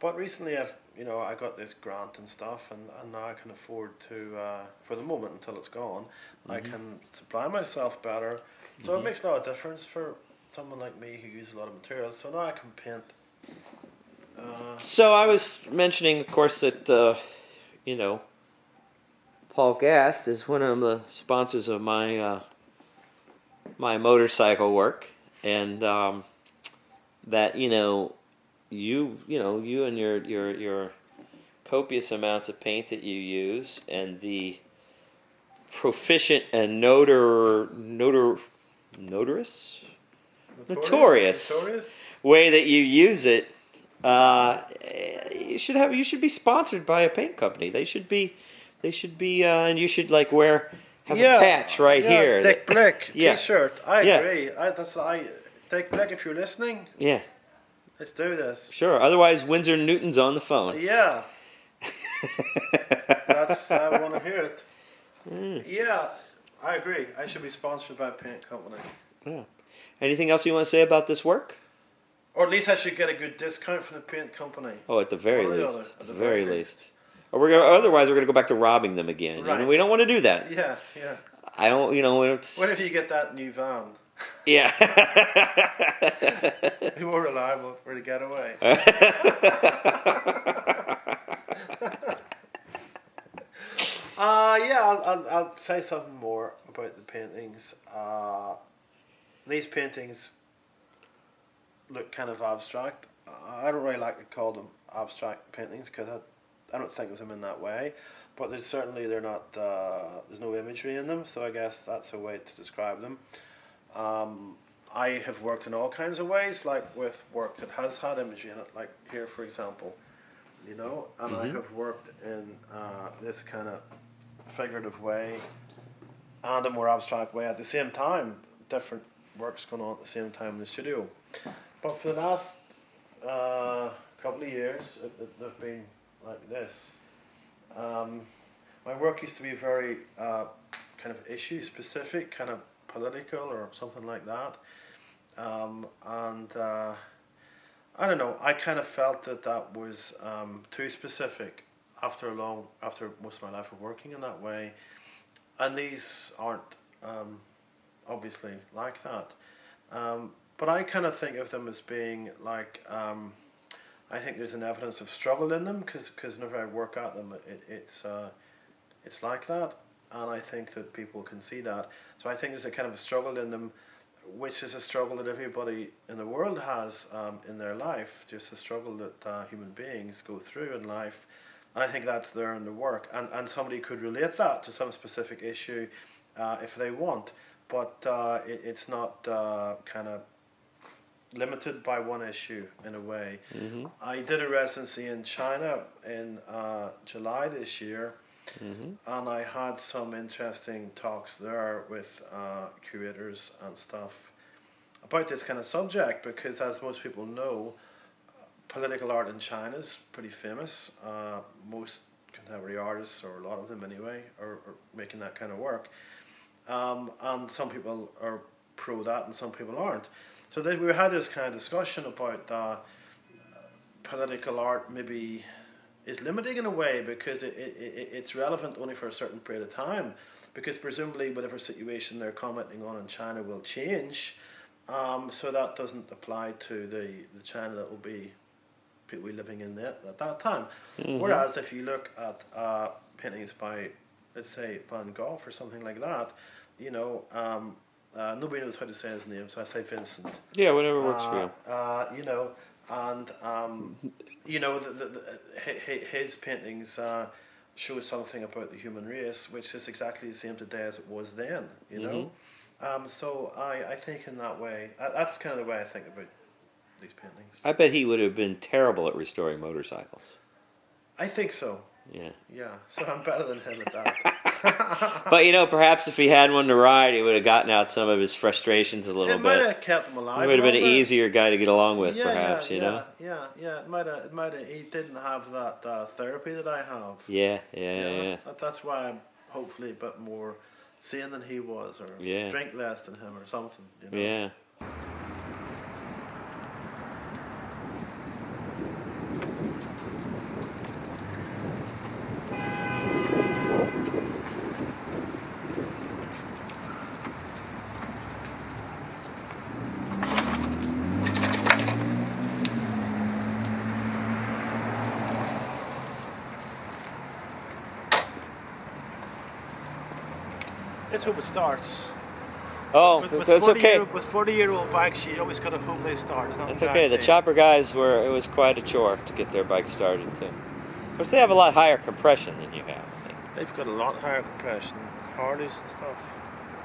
But recently I got this grant and stuff, and now I can afford to, for the moment until it's gone, I can supply myself better. So it makes a lot of difference for someone like me who uses a lot of materials. So now I can paint. So I was mentioning, of course, that, Paul Gast is one of the sponsors of my my motorcycle work, and that you and your copious amounts of paint that you use, and the proficient and notorious way that you use it, you should be sponsored by a paint company. They should be, and you should have a patch right here. Dick Blick T-shirt. I agree. Dick Blick, if you're listening, let's do this. Sure. Otherwise, Windsor Newton's on the phone. Yeah. I want to hear it. Yeah, I agree. I should be sponsored by a paint company. Yeah. Anything else you want to say about this work? Or at least I should get a good discount from the paint company. Oh, at the very least. At the very least. Or otherwise we're gonna go back to robbing them again. Right. We don't want to do that. Yeah. I don't. What if you get that new van? Yeah. Be more reliable for the getaway. I'll say something more about the paintings. These paintings look kind of abstract. I don't really like to call them abstract paintings because I don't think of them in that way. But they're not. There's no imagery in them, so I guess that's a way to describe them. I have worked in all kinds of ways, like with work that has had imagery in it, like here, for example, and I have worked in this kind of figurative way and a more abstract way at the same time. Different works going on at the same time in the studio. But for the last couple of years, they've been like this. My work used to be very kind of issue specific, kind of political or something like that, and I don't know. I kind of felt that was too specific after most of my life of working in that way, and these aren't obviously like that. But I kind of think of them as being like I think there's an evidence of struggle in them because whenever I work at them, it's like that, and I think that people can see that. So I think there's a kind of a struggle in them, which is a struggle that everybody in the world has in their life, just a struggle that human beings go through in life. And I think that's there in the work. And somebody could relate that to some specific issue if they want, but it's not kind of limited by one issue in a way. Mm-hmm. I did a residency in China in July this year, and I had some interesting talks there with curators and stuff about this kind of subject, because as most people know, political art in China is pretty famous. Most contemporary artists, or a lot of them anyway, are making that kind of work, and some people are pro that and some people aren't. So we had this kind of discussion about political art maybe is limiting in a way, because it's relevant only for a certain period of time, because presumably whatever situation they're commenting on in China will change, so that doesn't apply to the China that will be people living in at that time. Mm-hmm. Whereas if you look at paintings by, let's say, Van Gogh or something like that, you know, nobody knows how to say his name, so I say Vincent. Yeah, whatever works for you. You know, and you know, his paintings show something about the human race, which is exactly the same today as it was then. You know, so I think in that way, that's kind of the way I think about these paintings. I bet he would have been terrible at restoring motorcycles. I think so. Yeah. Yeah. So I'm better than him at that. But you know, perhaps if he had one to ride, he would have gotten out some of his frustrations a little bit. It might have kept him alive. He would have been an easier guy to get along with, perhaps. You know. Yeah. It might have. He didn't have that therapy that I have. Yeah. That's why I'm hopefully a bit more sane than he was, or drink less than him, or something. You know? Yeah. Let's hope it starts. Oh, that's okay. With 40-year-old bikes, you always got to hope they start. That's okay. The chopper guys it was quite a chore to get their bikes started too. Of course, they have a lot higher compression than you have, I think. They've got a lot higher compression. Harleys and stuff,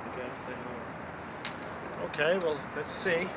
I guess they have. Okay, well, let's see.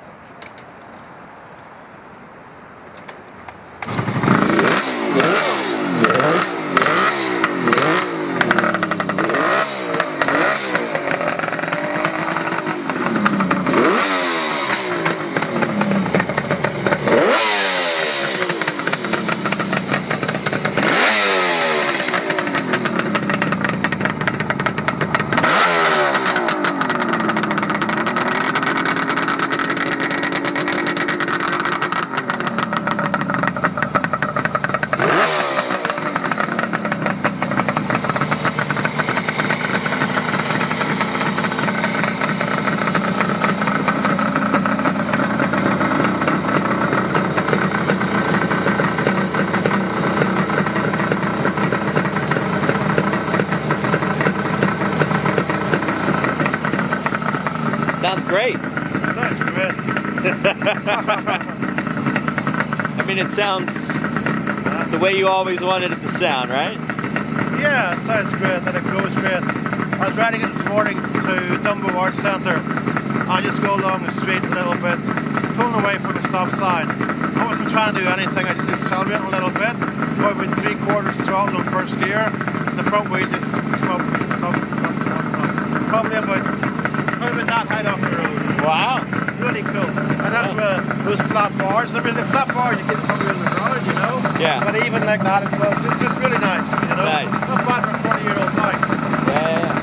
Sounds great. Sounds great. I mean, it sounds the way you always wanted it to sound, right? Yeah, it sounds great, and it goes great. I was riding it this morning to Dumbo Arts Centre. I just go along the street a little bit, pulling away from the stop sign. I wasn't trying to do anything, I just accelerated a little bit, about 3/4 throttle in first gear, and the front wheel just came up. Probably about that height off the road. Wow. Really cool. And that's where those flat bars, I mean the flat bars you get from in the road, you know? Yeah. But even like that, it's just really nice, you know? Nice. Not bad for a 40-year-old bike. Yeah.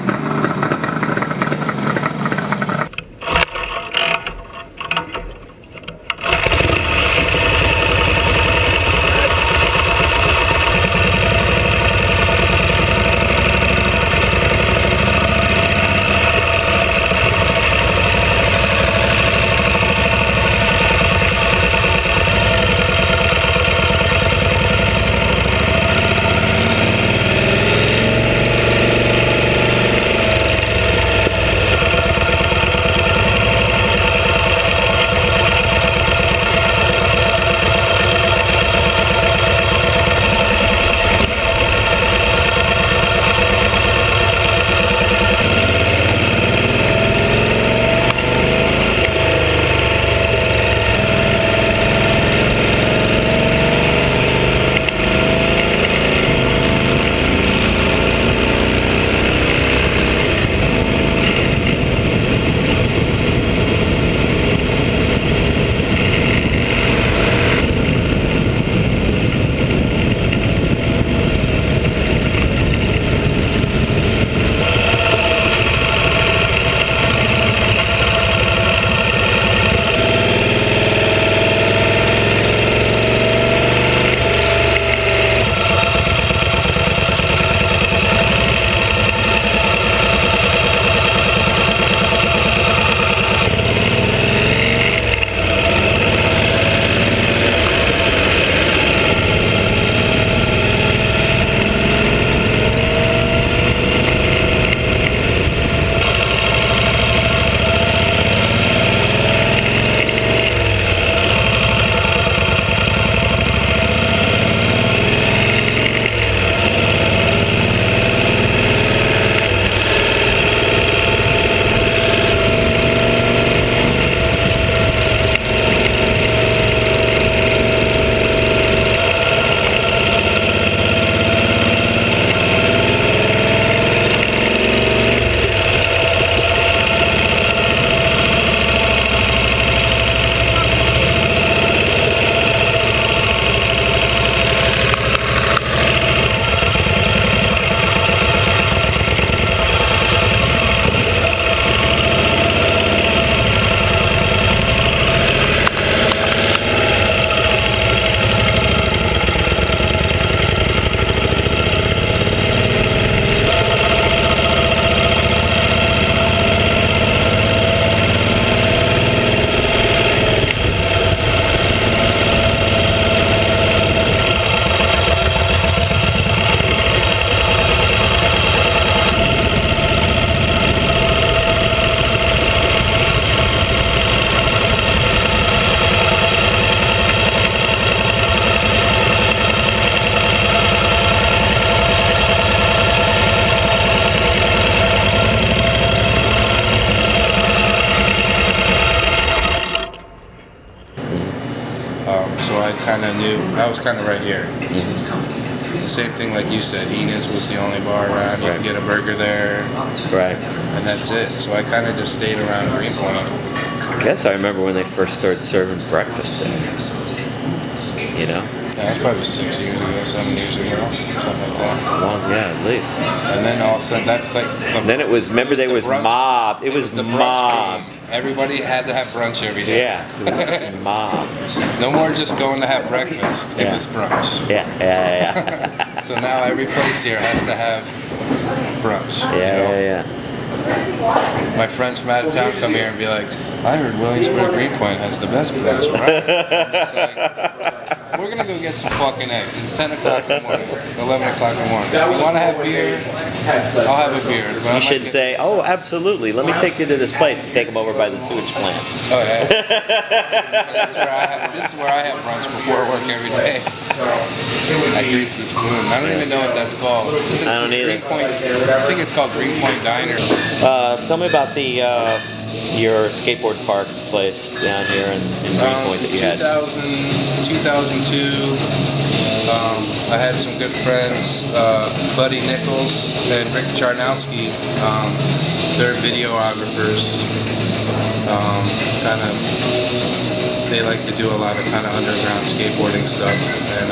So I kind of knew, I was kind of right here. The same thing like you said, Enid's was the only bar around. You could get a burger there. Right. And that's it. So I kind of just stayed around Greenpoint. I guess I remember when they first started serving breakfast there. You know? Yeah, that's probably 6 years ago, 7 years ago, something like that. Well, yeah, at least. And then all of a sudden, that's like. Then it was. Remember, they was mobbed. It was the mobbed. Everybody had to have brunch every day. Yeah, it was mobbed. No more just going to have breakfast. It was brunch. Yeah. So now every place here has to have brunch. Yeah. My friends from out of town come here and be like, I heard Williamsburg Greenpoint has the best brunch, right? It's like, we're gonna go get some fucking eggs. It's 10 o'clock in the morning, 11 o'clock in the morning. If you want to have beer, I'll have a beer. But You should say, oh, absolutely. Let me take you to this place and take them over by the sewage plant. Oh yeah. That's where I have brunch before work every day. At Greasy Spoon. I don't even know what that's called. I don't either. I think it's called Greenpoint Diner. Tell me about the your skateboard park place down here in Greenpoint that you had. 2002. I had some good friends, Buddy Nichols and Rick Charnowski. They're videographers. They like to do a lot of kind of underground skateboarding stuff, and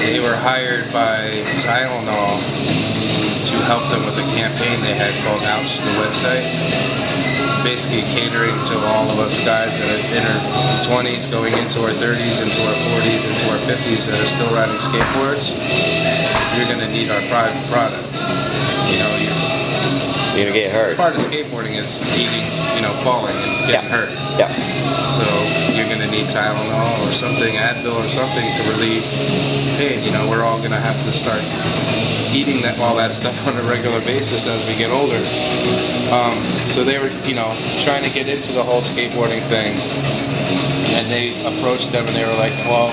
they were hired by Tylenol to help them with a campaign they had called Ouch the Website, basically catering to all of us guys that are in our 20s, going into our 30s, into our 40s, into our 50s that are still riding skateboards. You're going to need our product. You know, you're going to get hurt. Part of skateboarding is eating, falling and getting hurt. Yeah. So you're going to need Tylenol or something, Advil or something to relieve pain. We're all going to have to start eating all that stuff on a regular basis as we get older. So they were, trying to get into the whole skateboarding thing. And they approached them and they were like, well,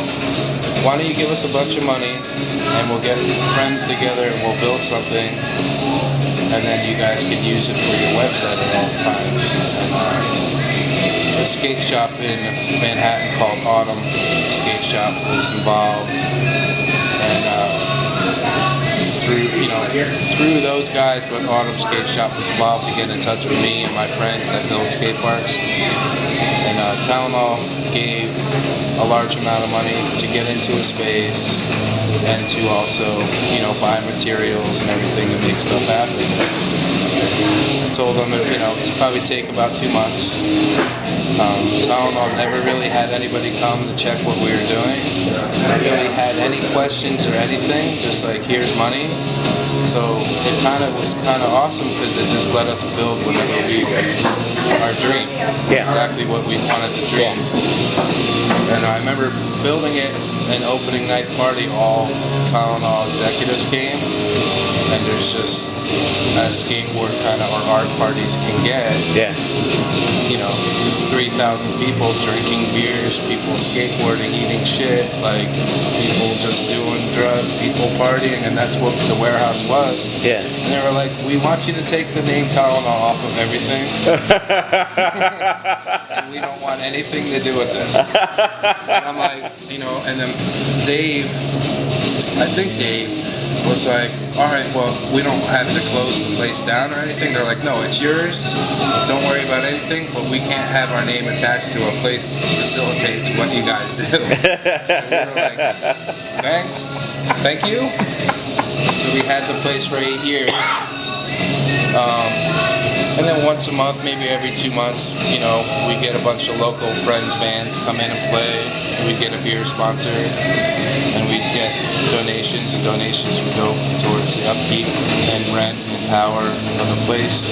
why don't you give us a bunch of money and we'll get friends together and we'll build something. And then you guys can use it for your website at all times. And a skate shop in Manhattan called Autumn Skate Shop was involved. And through those guys, but Autumn Skate Shop was involved to get in touch with me and my friends that build skate parks. And Tylenol gave a large amount of money to get into a space and to also, buy materials and everything to make stuff happen. I told them that, to probably take about 2 months. Tylenol never really had anybody come to check what we were doing. Never really had any questions or anything, just like, here's money. So it was kind of awesome because it just let us build whatever our dream. Yeah. Exactly what we wanted to dream. And I remember building it, an opening night party, all Tylenol executives came, and there's just, as skateboard kind of or art parties can get, 3,000 people drinking beers, people skateboarding, eating shit, like people just doing drugs, people partying, and that's what the warehouse was. Yeah. And they were like, we want you to take the name Tylenol off of everything. And we don't want anything to do with this. And I'm like, and then I think Dave was like, all right, well, we don't have to close the place down or anything. They're like, no, it's yours. Don't worry about anything, but we can't have our name attached to a place that facilitates what you guys do. So we were like, thanks, thank you. So we had the place for 8 years. And then once a month, maybe every 2 months, we get a bunch of local friends, bands come in and play. We'd get a beer sponsor, and we'd get donations, and donations would go towards the upkeep and rent and power of the place.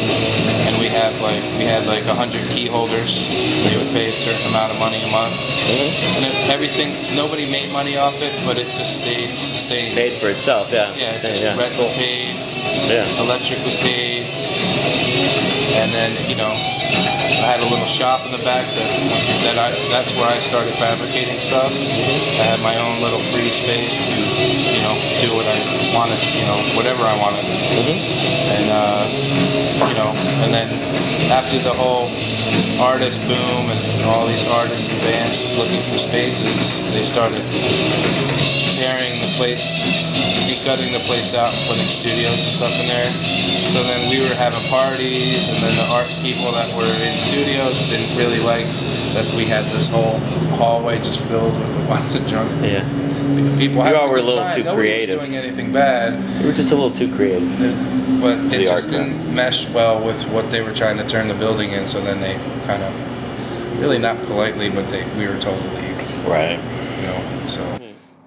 And we had like 100 key holders. They would pay a certain amount of money a month. And everything, nobody made money off it, but it just stayed sustained. Paid for itself, yeah. Yeah, rent was paid. Yeah. Electric was paid. And then, I had a little shop in the back that's where I started fabricating stuff. I had my own little free space to, do what I wanted, whatever I wanted. And, and then after the whole artist boom and all these artists and bands looking for spaces, they started tearing the place, gutting the place out and putting studios and stuff in there. So then we were having parties, and then the art people that were in studios didn't really like that we had this whole hallway just filled with a bunch of junk. Yeah. People You all were a good little time. too Nobody creative. was doing anything bad. We were just a little too creative. But it The just art didn't mesh well with what they were trying to turn the building in, so then they kind of, really not politely, but we were told to leave. Right. You know, so.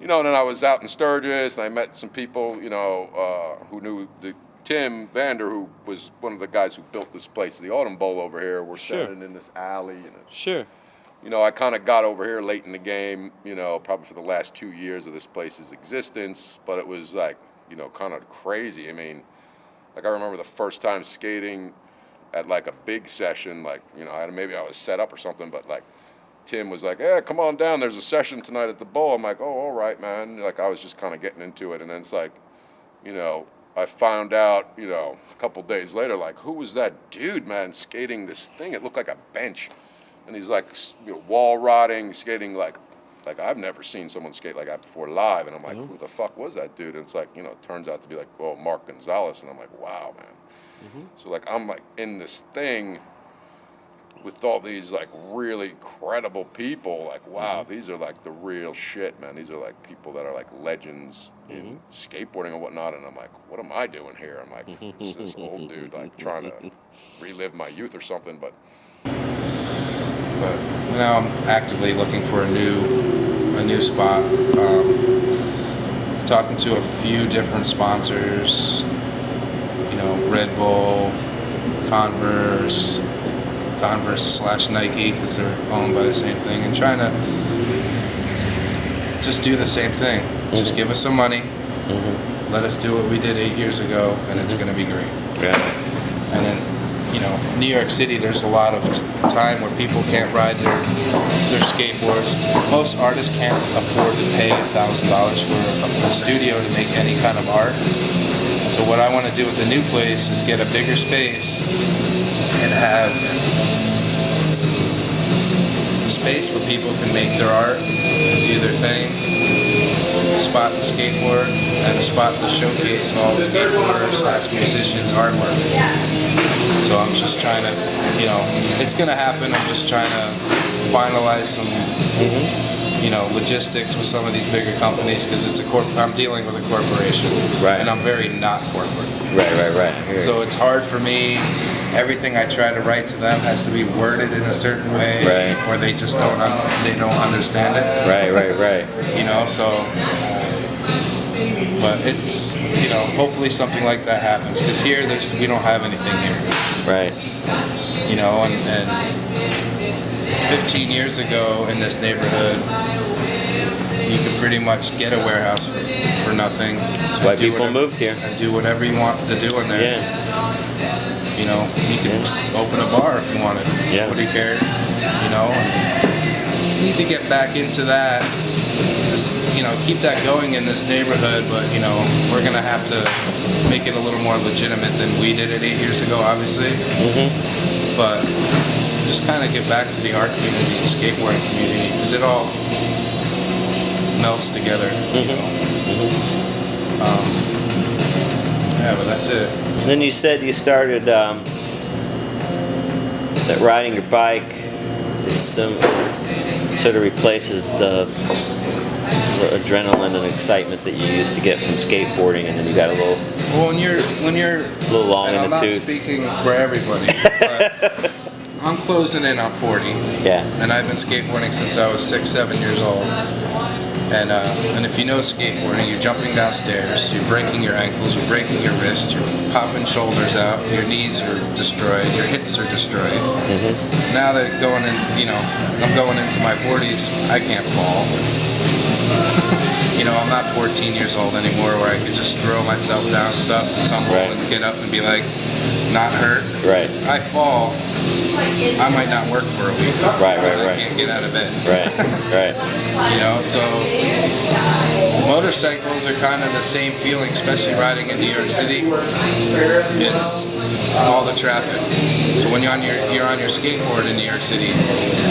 You know, and then I was out in Sturgis, and I met some people, you know, who knew Tim Vander, who was one of the guys who built this place, the Autumn Bowl over here. We're standing in this alley. And Sure. You know, I kind of got over here late in the game, you know, probably for the last 2 years of this place's existence, but it was like, you know, kind of crazy. I mean, like I remember the first time skating at like a big session, like, you know, maybe I was set up or something, but like Tim was like, "Yeah, come on down, there's a session tonight at the Bowl." I'm like, "Oh, all right, man." Like I was just kind of getting into it, and then it's like, you know, I found out, you know, a couple days later, like, who was that dude, man, skating this thing? It looked like a bench. And he's like, you know, wall rotting, skating like I've never seen someone skate like that before live. And I'm like, who the fuck was that dude? And it's like, you know, it turns out to be like, well, Mark Gonzalez. And I'm like, wow, man. So like, I'm like in this thing with all these like really credible people. Like, wow, these are like the real shit, man. These are like people that are like legends in skateboarding and whatnot. And I'm like, what am I doing here? I'm like, this old dude like trying to relive my youth or something, but now I'm actively looking for a new spot. Talking to a few different sponsors, you know, Red Bull, Converse / Nike, because they're owned by the same thing, and trying to just do the same thing. Just give us some money, let us do what we did 8 years ago, and it's going to be great. Yeah. And then, you know, New York City, there's a lot of time where people can't ride their skateboards. Most artists can't afford to pay $1,000 for a studio to make any kind of art. So what I want to do with the new place is get a bigger space and have a space where people can make their art, do their thing, a spot to skateboard, and a spot to showcase all skateboarders / musicians' artwork. So I'm just trying to, you know, it's going to happen. I'm just trying to finalize some, you know, logistics with some of these bigger companies, because I'm dealing with a corporation. Right. And I'm very not corporate. Right. So it's hard for me. Everything I try to write to them has to be worded in a certain way, or they just don't understand it. Right. You know, so, but it's, you know, hopefully something like that happens, because here we don't have anything here. Right. You know, and 15 years ago in this neighborhood, you could pretty much get a warehouse for nothing. That's why people moved here. And do whatever you want to do in there. Yeah. You know, you can just open a bar if you wanted. Yeah. Nobody cared. You know, we need to get back into that. Just, you know, keep that going in this neighborhood, but, you know, we're going to have to make it a little more legitimate than we did it 8 years ago, obviously. But just kind of get back to the art community, the skateboarding community, because it all melts together, you know. Yeah, but that's it. Then you said you started that riding your bike is sort of replaces the adrenaline and excitement that you used to get from skateboarding, and then you got a little. Well, when you're a little long and in I'm the not tooth. speaking for everybody, but I'm closing in on 40. Yeah. And I've been skateboarding since I was 6-7 years old. And if you know skateboarding, you're jumping downstairs, you're breaking your ankles, you're breaking your wrist, you're popping shoulders out, your knees are destroyed, your hips are destroyed. So now that I'm going into my 40s, I can't fall. You know, I'm not 14 years old anymore where I could just throw myself down stuff and tumble and get up and be like, not hurt. Right. I fall, I might not work for a week. Right. I can't get out of bed. Right. You know, so motorcycles are kind of the same feeling, especially riding in New York City. It's all the traffic. So when you're on your skateboard in New York City,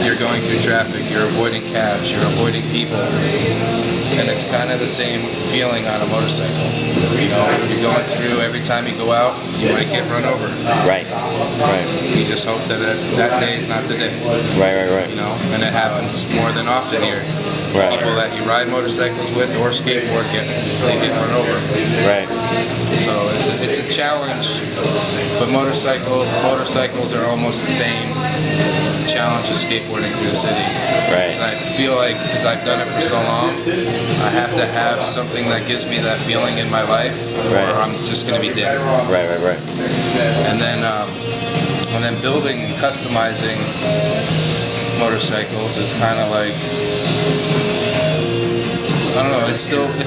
you're going through traffic, you're avoiding cabs, you're avoiding people, and it's kind of the same feeling on a motorcycle. You know, you're going through, every time you go out, you might get run over. Right. You just hope that that day is not the day. Right. You know, and it happens more than often here. Right. People that you ride motorcycles with or skateboard get run over. Right. So it's a challenge, but motorcycles are almost the same challenge as skateboarding through the city. Right. I feel like, because I've done it for so long, I have to have something that gives me that feeling in my life, or I'm just going to be dead. Right. And then building and customizing motorcycles is kind of like, I don't know, it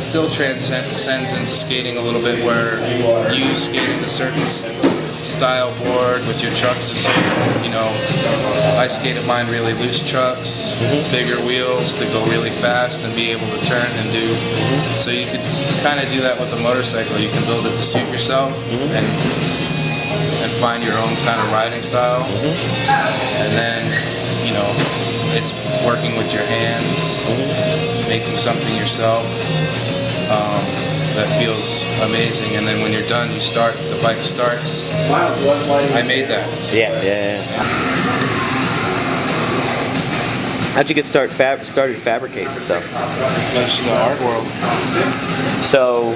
still transcends into skating a little bit, where you skating a certain style board with your trucks. You know, I skated mine really loose trucks, bigger wheels to go really fast and be able to turn and do. So you could kind of do that with a motorcycle. You can build it to suit yourself and find your own kind of riding style. And then, you know, it's working with your hands, making something yourself that feels amazing. And then when you're done, you start, the bike starts. I made that. Yeah. How'd you get started fabricating stuff? Just the art world. So,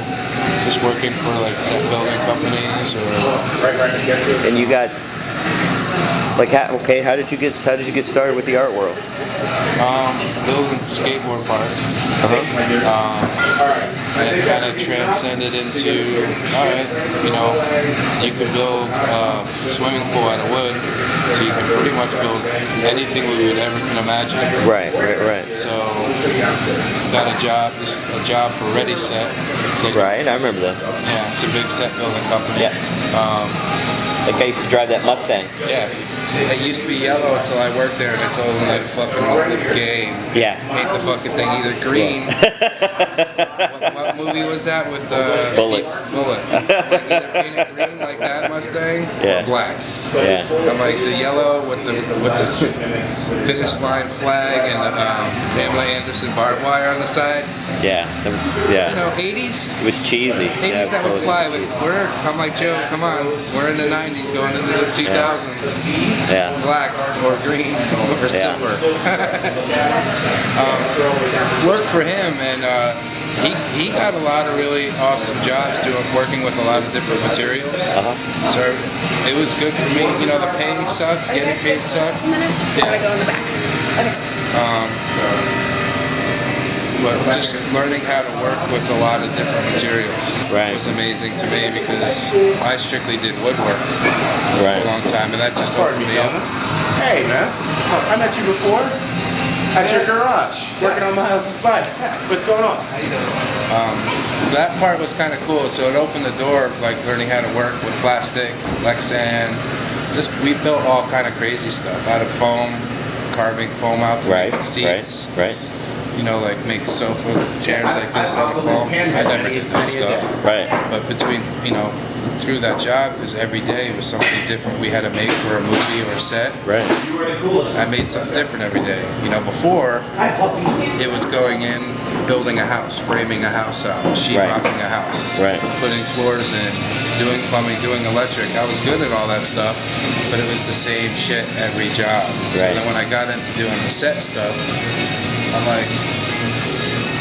just working for like set building companies, or. And you got, like, how did you get started with the art world? Building skateboard parks. And it kind of transcended into, alright, you know, you could build a swimming pool out of wood, so you can pretty much build anything we would ever can imagine. Right. So, got a job for Ready Set. Right, I remember that. Yeah, it's a big set building company. Yeah. Like I used to drive that Mustang. Yeah. It used to be yellow until I worked there, and I told them that fucking was the game. Yeah. Paint the fucking thing either green. what movie was that with Bullet? Bullet. Either paint it green like that Mustang, or black. Yeah. I'm like the yellow with the finish line flag and the Pamela Anderson barbed wire on the side. Yeah. That was, yeah. You know, 80s. It was cheesy. 80s that would fly. I'm like, Joe, come on. We're in the 90s going into the 2000s. Yeah. Black or green or silver. Worked for him, and he got a lot of really awesome jobs working with a lot of different materials. So it was good for me. You know, the pay sucked, getting paid sucked. I go in the back. Okay. But just learning how to work with a lot of different materials was amazing to me, because I strictly did woodwork for a long time, and that just opened me up. Hey man, I met you before at your garage, working on Miles' bike. What's going on? That part was kind of cool, so it opened the door of like learning how to work with plastic, Lexan. We built all kind of crazy stuff out of foam, carving foam out to make seats. Right. You know, like make sofa chairs like this out of foam. I never did that stuff. Right. But between, you know, through that job, because every day was something different we had to make for a movie or a set. Right. I made something different every day. You know, before, it was going in, building a house, framing a house out, sheetrocking a house, putting floors in, doing plumbing, doing electric. I was good at all that stuff, but it was the same shit every job. So then when I got into doing the set stuff, I'm like,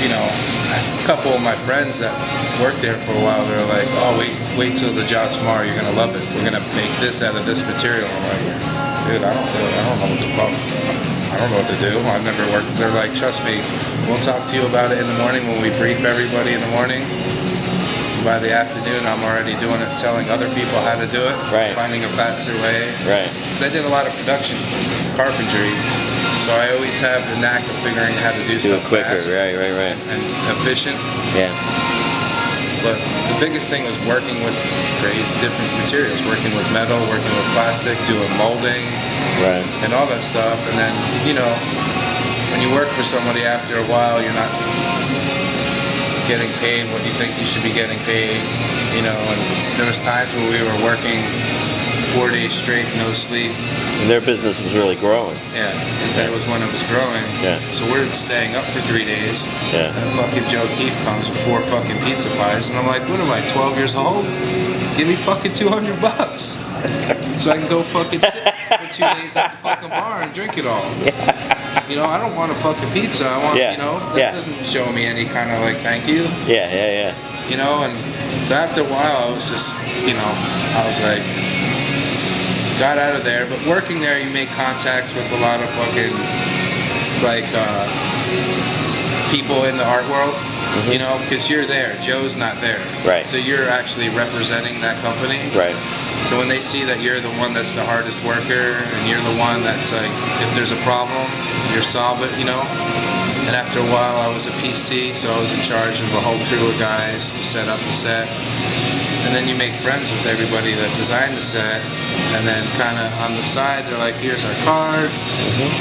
you know, a couple of my friends that worked there for a while, they're like, oh, wait till the job tomorrow, you're gonna love it. We're gonna make this out of this material. I'm like, dude, I don't know what the fuck. I don't know what to do. I've never worked. They're like, trust me, we'll talk to you about it in the morning when we brief everybody in the morning. By the afternoon, I'm already doing it, telling other people how to do it, finding a faster way. Because I did a lot of production, carpentry, so I always have the knack of figuring out how to do stuff quicker, fast and efficient. Yeah. But the biggest thing was working with crazy different materials, working with metal, working with plastic, doing molding, and all that stuff. And then, you know, when you work for somebody after a while, you're not getting paid what you think you should be getting paid, you know. And there was times where we were working 4 days straight, no sleep. And their business was really growing. Yeah, because that was when it was growing. Yeah. So we're staying up for 3 days. Yeah. And fucking Joe Keefe comes with 4 fucking pizza pies, and I'm like, what am I, 12 years old? Give me fucking $200 so I can go fucking sit for 2 days at the fucking bar and drink it all. You know, I don't want a fucking pizza. I want, you know, that doesn't show me any kind of like thank you. Yeah. You know, and so after a while, I was just, you know, I was like, got out of there. But working there, you make contacts with a lot of fucking, like, people in the art world, you know, because you're there. Joe's not there. Right. So you're actually representing that company. Right. So when they see that you're the one that's the hardest worker, and you're the one that's like, if there's a problem, you solve it, you know. And after a while, I was a PC, so I was in charge of a whole crew of guys to set up the set. And then you make friends with everybody that designed the set. And then kind of on the side, they're like, here's our card.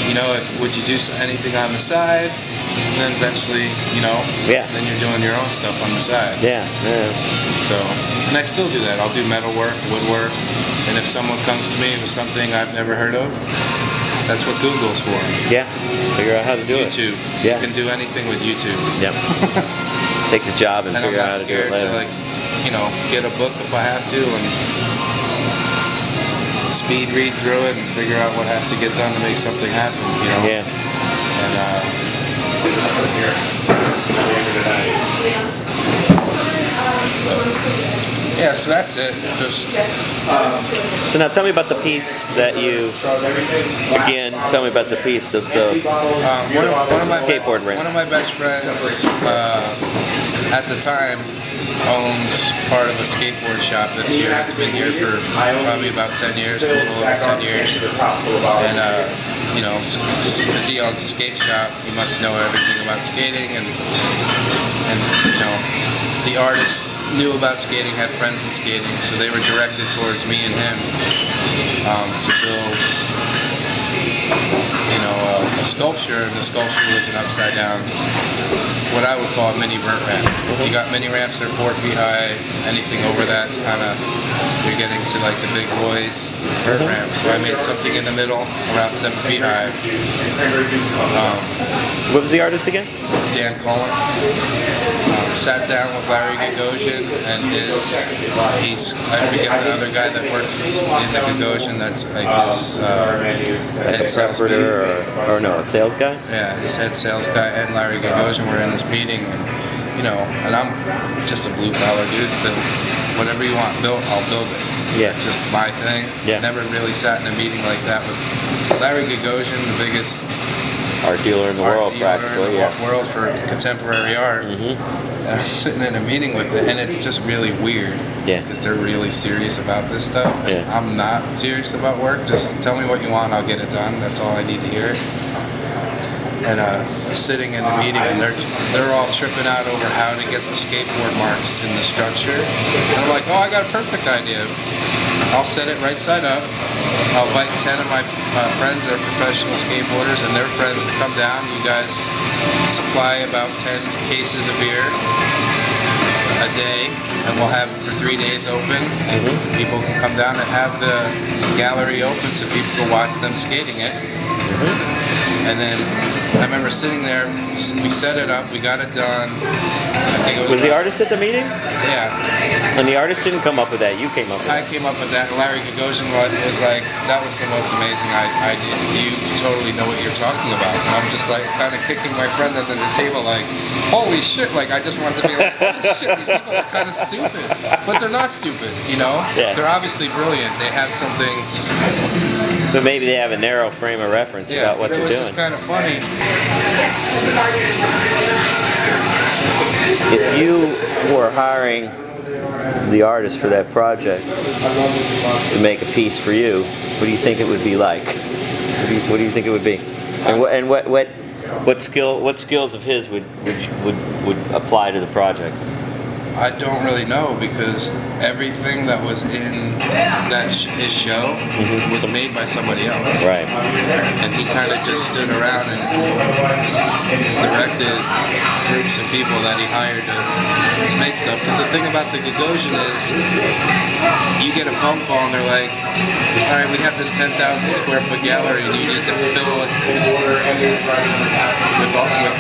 You know, would you do anything on the side? And then eventually, you know, then you're doing your own stuff on the side. Yeah. So, and I still do that. I'll do metal work, woodwork. And if someone comes to me with something I've never heard of, that's what Google's for. Yeah. Figure out how to do YouTube. it. Yeah. You can do anything with YouTube. Yep. Take the job and figure out how to do it later. I'm not scared to, like, you know, get a book if I have to and speed read through it and figure out what has to get done to make something happen, you know? Yeah. Yeah, so that's it. Just So now tell me about the piece that you, again, tell me about the piece of the one of my skateboard ramp. One of my best friends at the time owned part of a skateboard shop that's here. It's been here for probably about 10 years, a little over 10 years. And you know, because he owns a skate shop, he must know everything about skating, and you know, the artist knew about skating, had friends in skating, so they were directed towards me and him to build, you know, a sculpture, and the sculpture was an upside down, what I would call a mini vert ramp. You got mini ramps that are 4 feet high. Anything over that's kind of, you're getting to like the big boys vert ramp. So I made something in the middle, around 7 feet high. What was the artist again? Dan Cullen. Sat down with Larry Gagosian and I forget the other guy that works in the Gagosian, that's like his head salesman. Or no, a sales guy? Yeah, his head sales guy and Larry Gagosian were in this meeting, and you know, and I'm just a blue collar dude, but whatever you want built, I'll build it. Yeah. It's just my thing. Yeah. Never really sat in a meeting like that with Larry Gagosian, the biggest art dealer in the world, practically. World for contemporary art. And I was sitting in a meeting with it, and it's just really weird. Yeah. Because they're really serious about this stuff. And I'm not serious about work. Just tell me what you want, I'll get it done. That's all I need to hear. And sitting in the meeting, and they're all tripping out over how to get the skateboard marks in the structure. And I'm like, oh, I got a perfect idea. I'll set it right side up. I'll invite 10 of my friends that are professional skateboarders and their friends to come down. You guys supply about 10 cases of beer a day, and we'll have it for 3 days open. And people can come down and have the gallery open so people can watch them skating it. And then I remember sitting there, we set it up, we got it done. I think it was the artist at the meeting? Yeah. And the artist didn't come up with that, you came up with I it. came up with that, and Larry Gagosian was like, that was the most amazing idea. You totally know what you're talking about. And I'm just like, kind of kicking my friend under the table like, holy shit, like I just wanted to be like, holy shit, these people are kind of stupid. But they're not stupid, you know? Yeah. They're obviously brilliant. They have something. But maybe they have a narrow frame of reference about what they're doing. It was just kind of funny. If you were hiring the artist for that project to make a piece for you, what do you think it would be like? What do you think it would be? And what skills of his would apply to the project? I don't really know, because everything that was in his show was made by somebody else. Right. And he kind of just stood around and directed 3 groups of people that he hired to make stuff. Because the thing about the Gagosian is, you get a phone call and they're like, all right, we have this 10,000 square foot gallery and you need to fill it with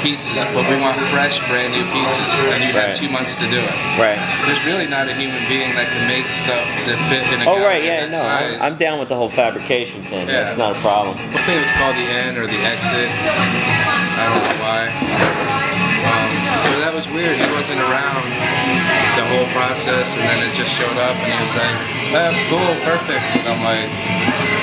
pieces, but we want fresh, brand new pieces, and you have 2 months to do it. Right. There's really not a human being that can make stuff that fit in a gallery. Oh, right, yeah, that no, size. I'm down with the whole fabrication thing. Yeah. That's not a problem. I think it was called the end or the exit. I don't know why. So that was weird. He wasn't around the whole process, and then it just showed up, and he was like, cool, perfect. And I'm like,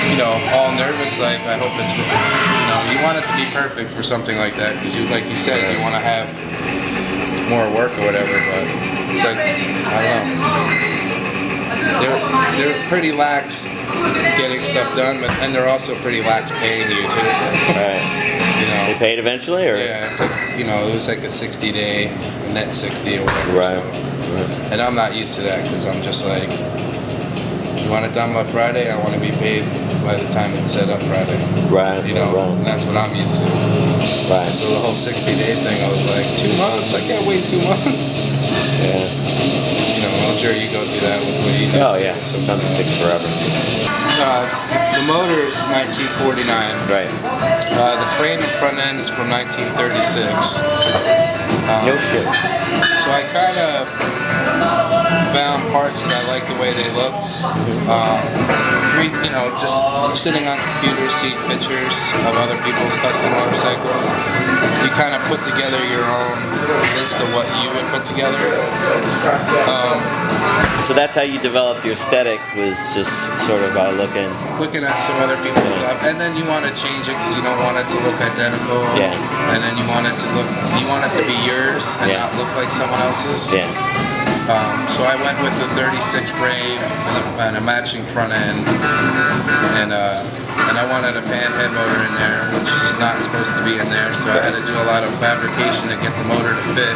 you know, all nervous, like, I hope it's, you know, you want it to be perfect for something like that, because you, like you said, you want to have more work or whatever, but it's like, I don't know. They're pretty lax getting stuff done, but and they're also pretty lax paying you too. Right. You know, they paid eventually, or yeah, it took, you know, it was like a 60-day net 60 or whatever. Right. So, and I'm not used to that because I'm just like, you want it done by Friday, I want to be paid by the time it's set up Friday. Right. You know, right. And that's what I'm used to. Right. So the whole 60-day thing, I was like, 2 months? I can't wait 2 months. Yeah. You know, I'm sure you go through that with what you do. Oh yeah, sometimes it takes forever. The motor is 1949. Right. The frame and front end is from 1936. No shit. So I kind of found parts that I liked the way they looked. You know, just sitting on computers, seeing pictures of other people's custom motorcycles. You kind of put together your own list of what you would put together. So that's how you developed your aesthetic, was just sort of by looking at some other people's stuff, and then you want to change it because you don't want it to look identical. Yeah. And then you want it to be yours and not look like someone else's. Yeah. So I went with the 36 frame and a matching front end, and I wanted a pan head motor in there, which is not supposed to be in there, so I had to do a lot of fabrication to get the motor to fit.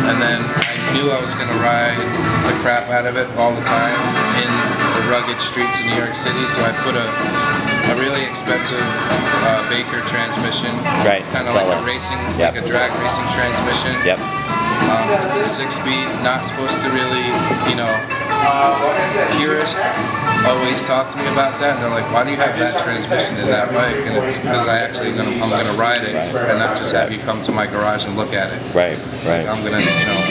And then I knew I was going to ride the crap out of it all the time in the rugged streets of New York City, so I put a really expensive Baker transmission. Right. It's kind of like a racing, like a drag racing transmission. Yep. It's a 6-speed, not supposed to really, you know, purists always talk to me about that, and they're like, why do you have that transmission in that bike? And it's because I'm gonna ride it, and not just have you come to my garage and look at it. Right, right. I'm gonna, you know,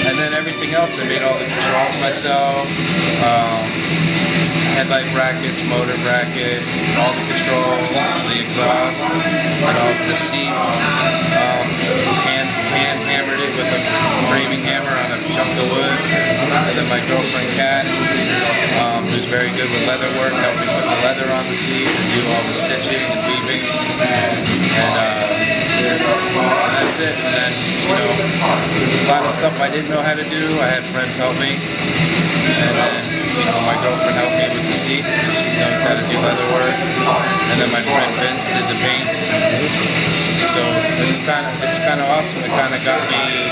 and then everything else, I made all the controls myself. Headlight brackets, motor bracket, all the controls, the exhaust, you know, the seat. Hand hammered it with a framing hammer on a chunk of wood. And then my girlfriend Kat, who's very good with leather work, helped me put the leather on the seat and do all the stitching and weaving. And that's it. And then, you know, a lot of stuff I didn't know how to do, I had friends help me. And then, you know, my girlfriend helped me with the seat because she knows how to do leather work. And then my friend Vince did the paint. So it's kind of awesome. It kind of got me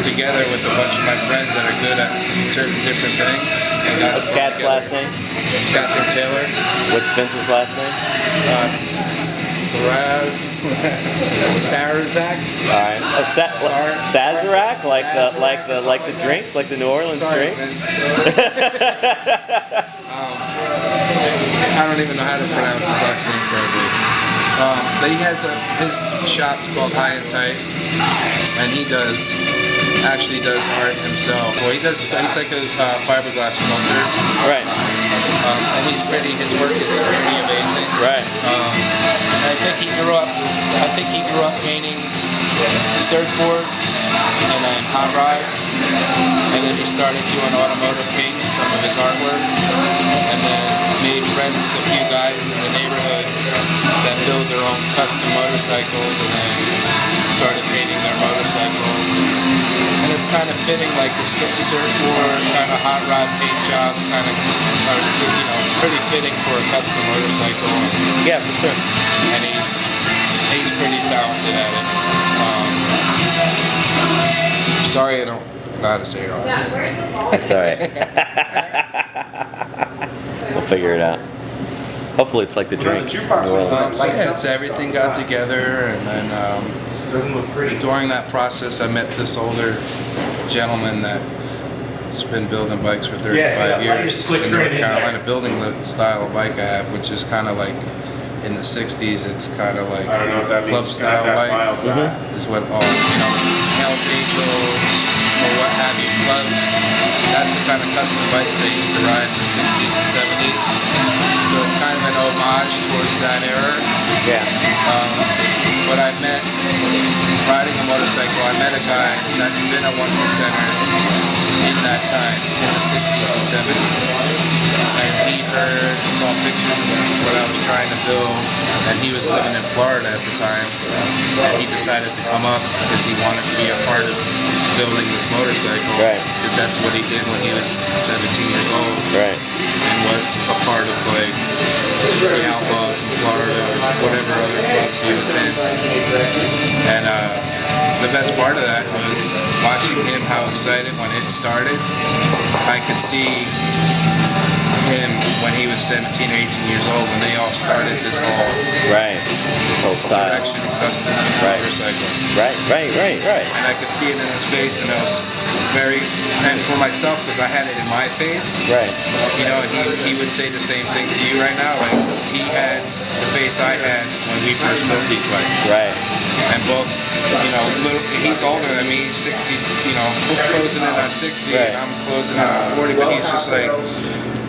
together with a bunch of my friends that are good at certain different things. What's Kat's last name? Catherine Taylor. What's Vince's last name? Sarazak. All right. Sazerac, like the drink, like the New Orleans drink. I don't even know how to pronounce his last name correctly. But he has his shop's called High and Tight, and he actually does art himself. Well, he's like a fiberglass sculptor. Right. And his work is pretty amazing. Right. I think he grew up painting surfboards and then hot rods, and then he started doing automotive paint in some of his artwork, and then made friends with a few guys in the neighborhood that build their own custom motorcycles, and then started painting their motorcycles. And it's kind of fitting, like the surfboard kind of hot rod paint jobs kind of are, you know, pretty fitting for a custom motorcycle. Yeah, for sure. And he's pretty talented at it. Sorry, I don't know how to say your last name. That's all right. We'll figure it out. Hopefully it's like the drink. The jukebox New Orleans. So yeah, it's everything got together, and then Doesn't look pretty. during that process, I met this older gentleman that's been building bikes for 35 years in North Carolina, building the style of bike I have, which is kind of like in the 60s. It's kind of like I don't know what that club means. style bike. Miles on. Is what all, you know, Hell's Angels or what have you, clubs. That's the kind of custom bikes they used to ride in the 60s and 70s. So it's kind of an homage towards that era. Yeah. But I met, riding a motorcycle, I met a guy that's been a 1%er in that time, in the 60s and 70s. And he heard, saw pictures of what I was trying to build, and he was living in Florida at the time. And he decided to come up because he wanted to be a part of building this motorcycle. Right. Because that's what he did when he was 17 years old. Right. And was a part of like the Outlaws in Florida, or whatever other clubs he was in. And the best part of that was watching him, how excited when it started. I could see him when he was 17 or 18 years old, when they all started this whole This whole style. direction of custom motorcycles. Right. And I could see it in his face, and I was very, and for myself, because I had it in my face, Right. you know, he would say the same thing to you right now. Like, he had the face I had when we first built these bikes. Right. And both, you know, he's older than me, he's 60, you know, we're closing in on 60, Right. and I'm closing in on 40, but he's just like,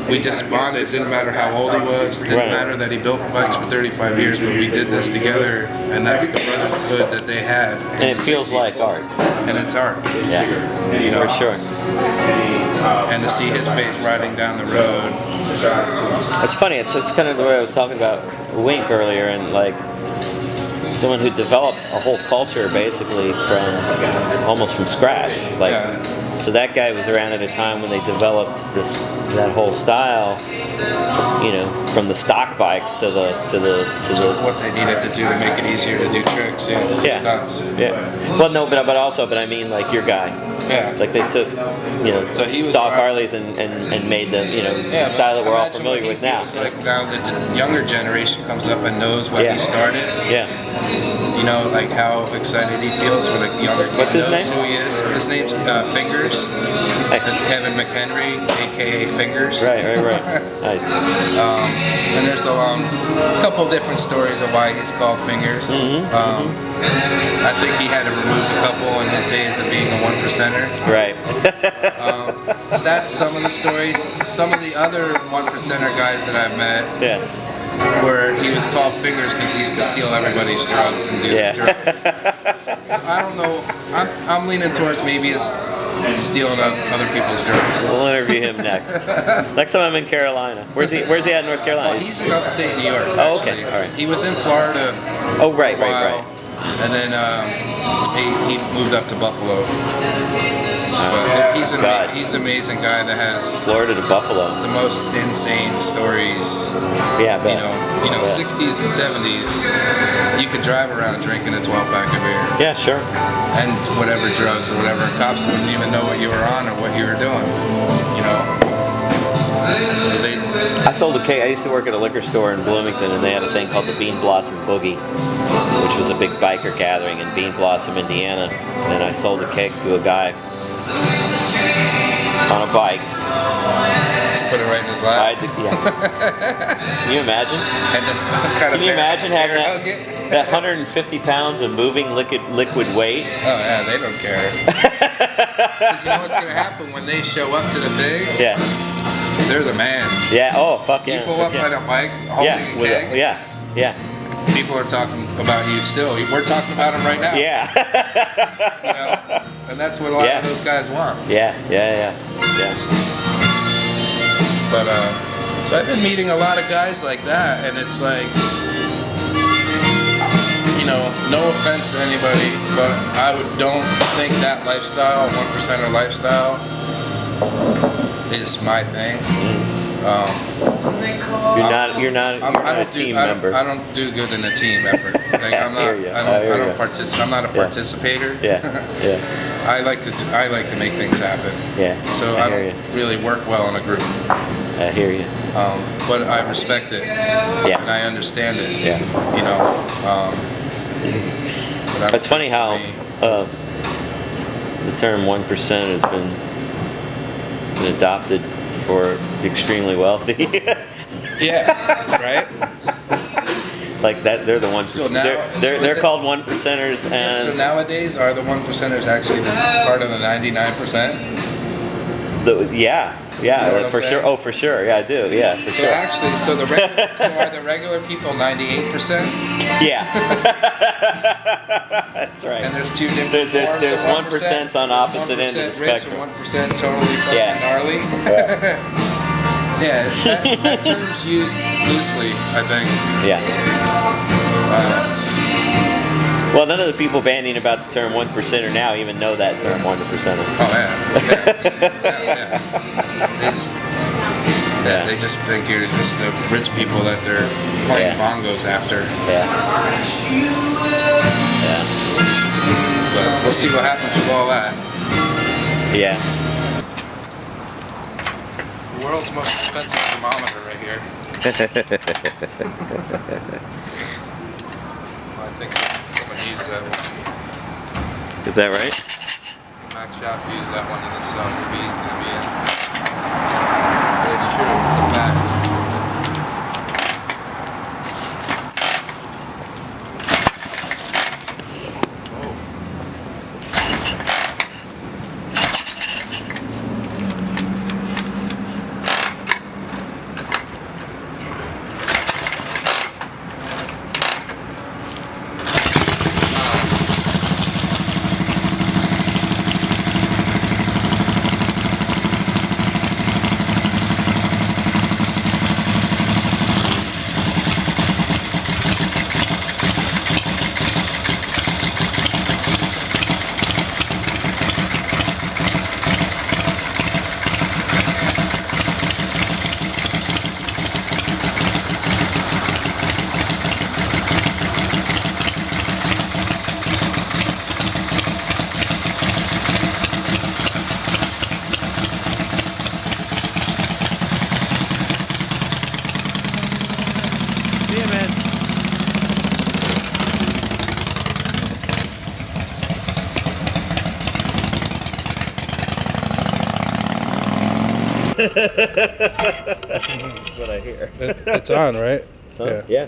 we just bonded. Didn't matter how old he was. Didn't matter that he built bikes for 35 years, but we did this together, and that's the brotherhood that they had. And it feels like art. And it's art. Yeah. You know, For sure. and to see his face riding down the road. It's funny. It's kind of the way I was talking about Wink earlier, and like someone who developed a whole culture basically from almost from scratch. Like, so that guy was around at a time when they developed that whole style. You know, from the stock bikes to the What they needed to do to make it easier to do tricks, stunts. But I mean, like your guy. Yeah. Like they took, you know, So he was stock right. Harleys and made them, you know, the style that we're all familiar with now. It's like now the younger generation comes up and knows what he started. Yeah. You know, like how excited he feels when a younger kid What's his knows name? who he is. His name's Fingers. That's Kevin McHenry, aka Fingers. Right. Nice. And there's a couple different stories of why he's called Fingers. I think he had to remove a couple in his days of being a 1%er. Right. That's some of the stories. Some of the other 1%er guys that I've met, where he was called Fingers because he used to steal everybody's drugs and do the drugs. So I don't know. I'm leaning towards maybe it's stealing other people's drugs. We'll interview him next. Next time I'm in Carolina. Where's he at in North Carolina? Well, he's in upstate New York. Oh, okay. Actually. All right. He was in Florida. Oh, right. And then he moved up to Buffalo. But he's an amazing guy that has Florida to Buffalo. the most insane stories. Yeah, I bet. You know, 60s and 70s. You could drive around drinking a 12-pack of beer. Yeah, sure. And whatever drugs or whatever. Cops wouldn't even know what you were on or what you were doing. You know. So I sold a cake. I used to work at a liquor store in Bloomington, and they had a thing called the Bean Blossom Boogie, which was a big biker gathering in Bean Blossom, Indiana. And I sold a cake to a guy on a bike. Put it right in his lap. Can you imagine? And just kind of Can you imagine having that 150 pounds of moving liquid weight? Oh yeah, they don't care. Because you know what's gonna happen when they show up to the thing? Yeah. They're the man. Yeah. Oh, fuck yeah. You pull up on a bike holding a keg. Yeah. People are talking about you still. We're talking about him right now. Yeah. You know? And that's what a lot of those guys want. Yeah. But so I've been meeting a lot of guys like that, and it's like, you know, no offense to anybody, but don't think that lifestyle, 1%er lifestyle, is my thing. You're not a team member. I don't do good in a team effort. Like I'm not. I'm not a participator. Yeah. I like to make things happen. Yeah. So I don't really work well in a group. I hear you. But I respect it. Yeah. And I understand it. Yeah. You know. It's funny how the term 1% has been adopted for extremely wealthy. Yeah. Right. Like that, they're the ones. So now, they're called 1%ers, and so nowadays, are the 1%ers actually part of the 99%? Yeah, You know what I'm for saying? sure. Oh, for sure. Yeah, I do. Yeah, for So sure. actually, so are the regular people 98%? Yeah. That's right. And there's two different There's forms of 1% on opposite ends of the 1% rich spectrum. and 1% totally fucking Yeah. gnarly. Yeah, that term's used loosely, I think. Yeah. Well, none of the people bandying about the term 1%er now even know that term 1%er. Oh yeah. They just think you're just the rich people that they're playing bongos after. Yeah. Yeah. But we'll see what happens with all that. Yeah. The world's most expensive thermometer right here. Well, I think someone used that one. Is that right? Max Schaff used that one in the song. Maybe he's going to be in. But it's true. It's a fact. That's what I hear. It's on, right? Huh? Yeah.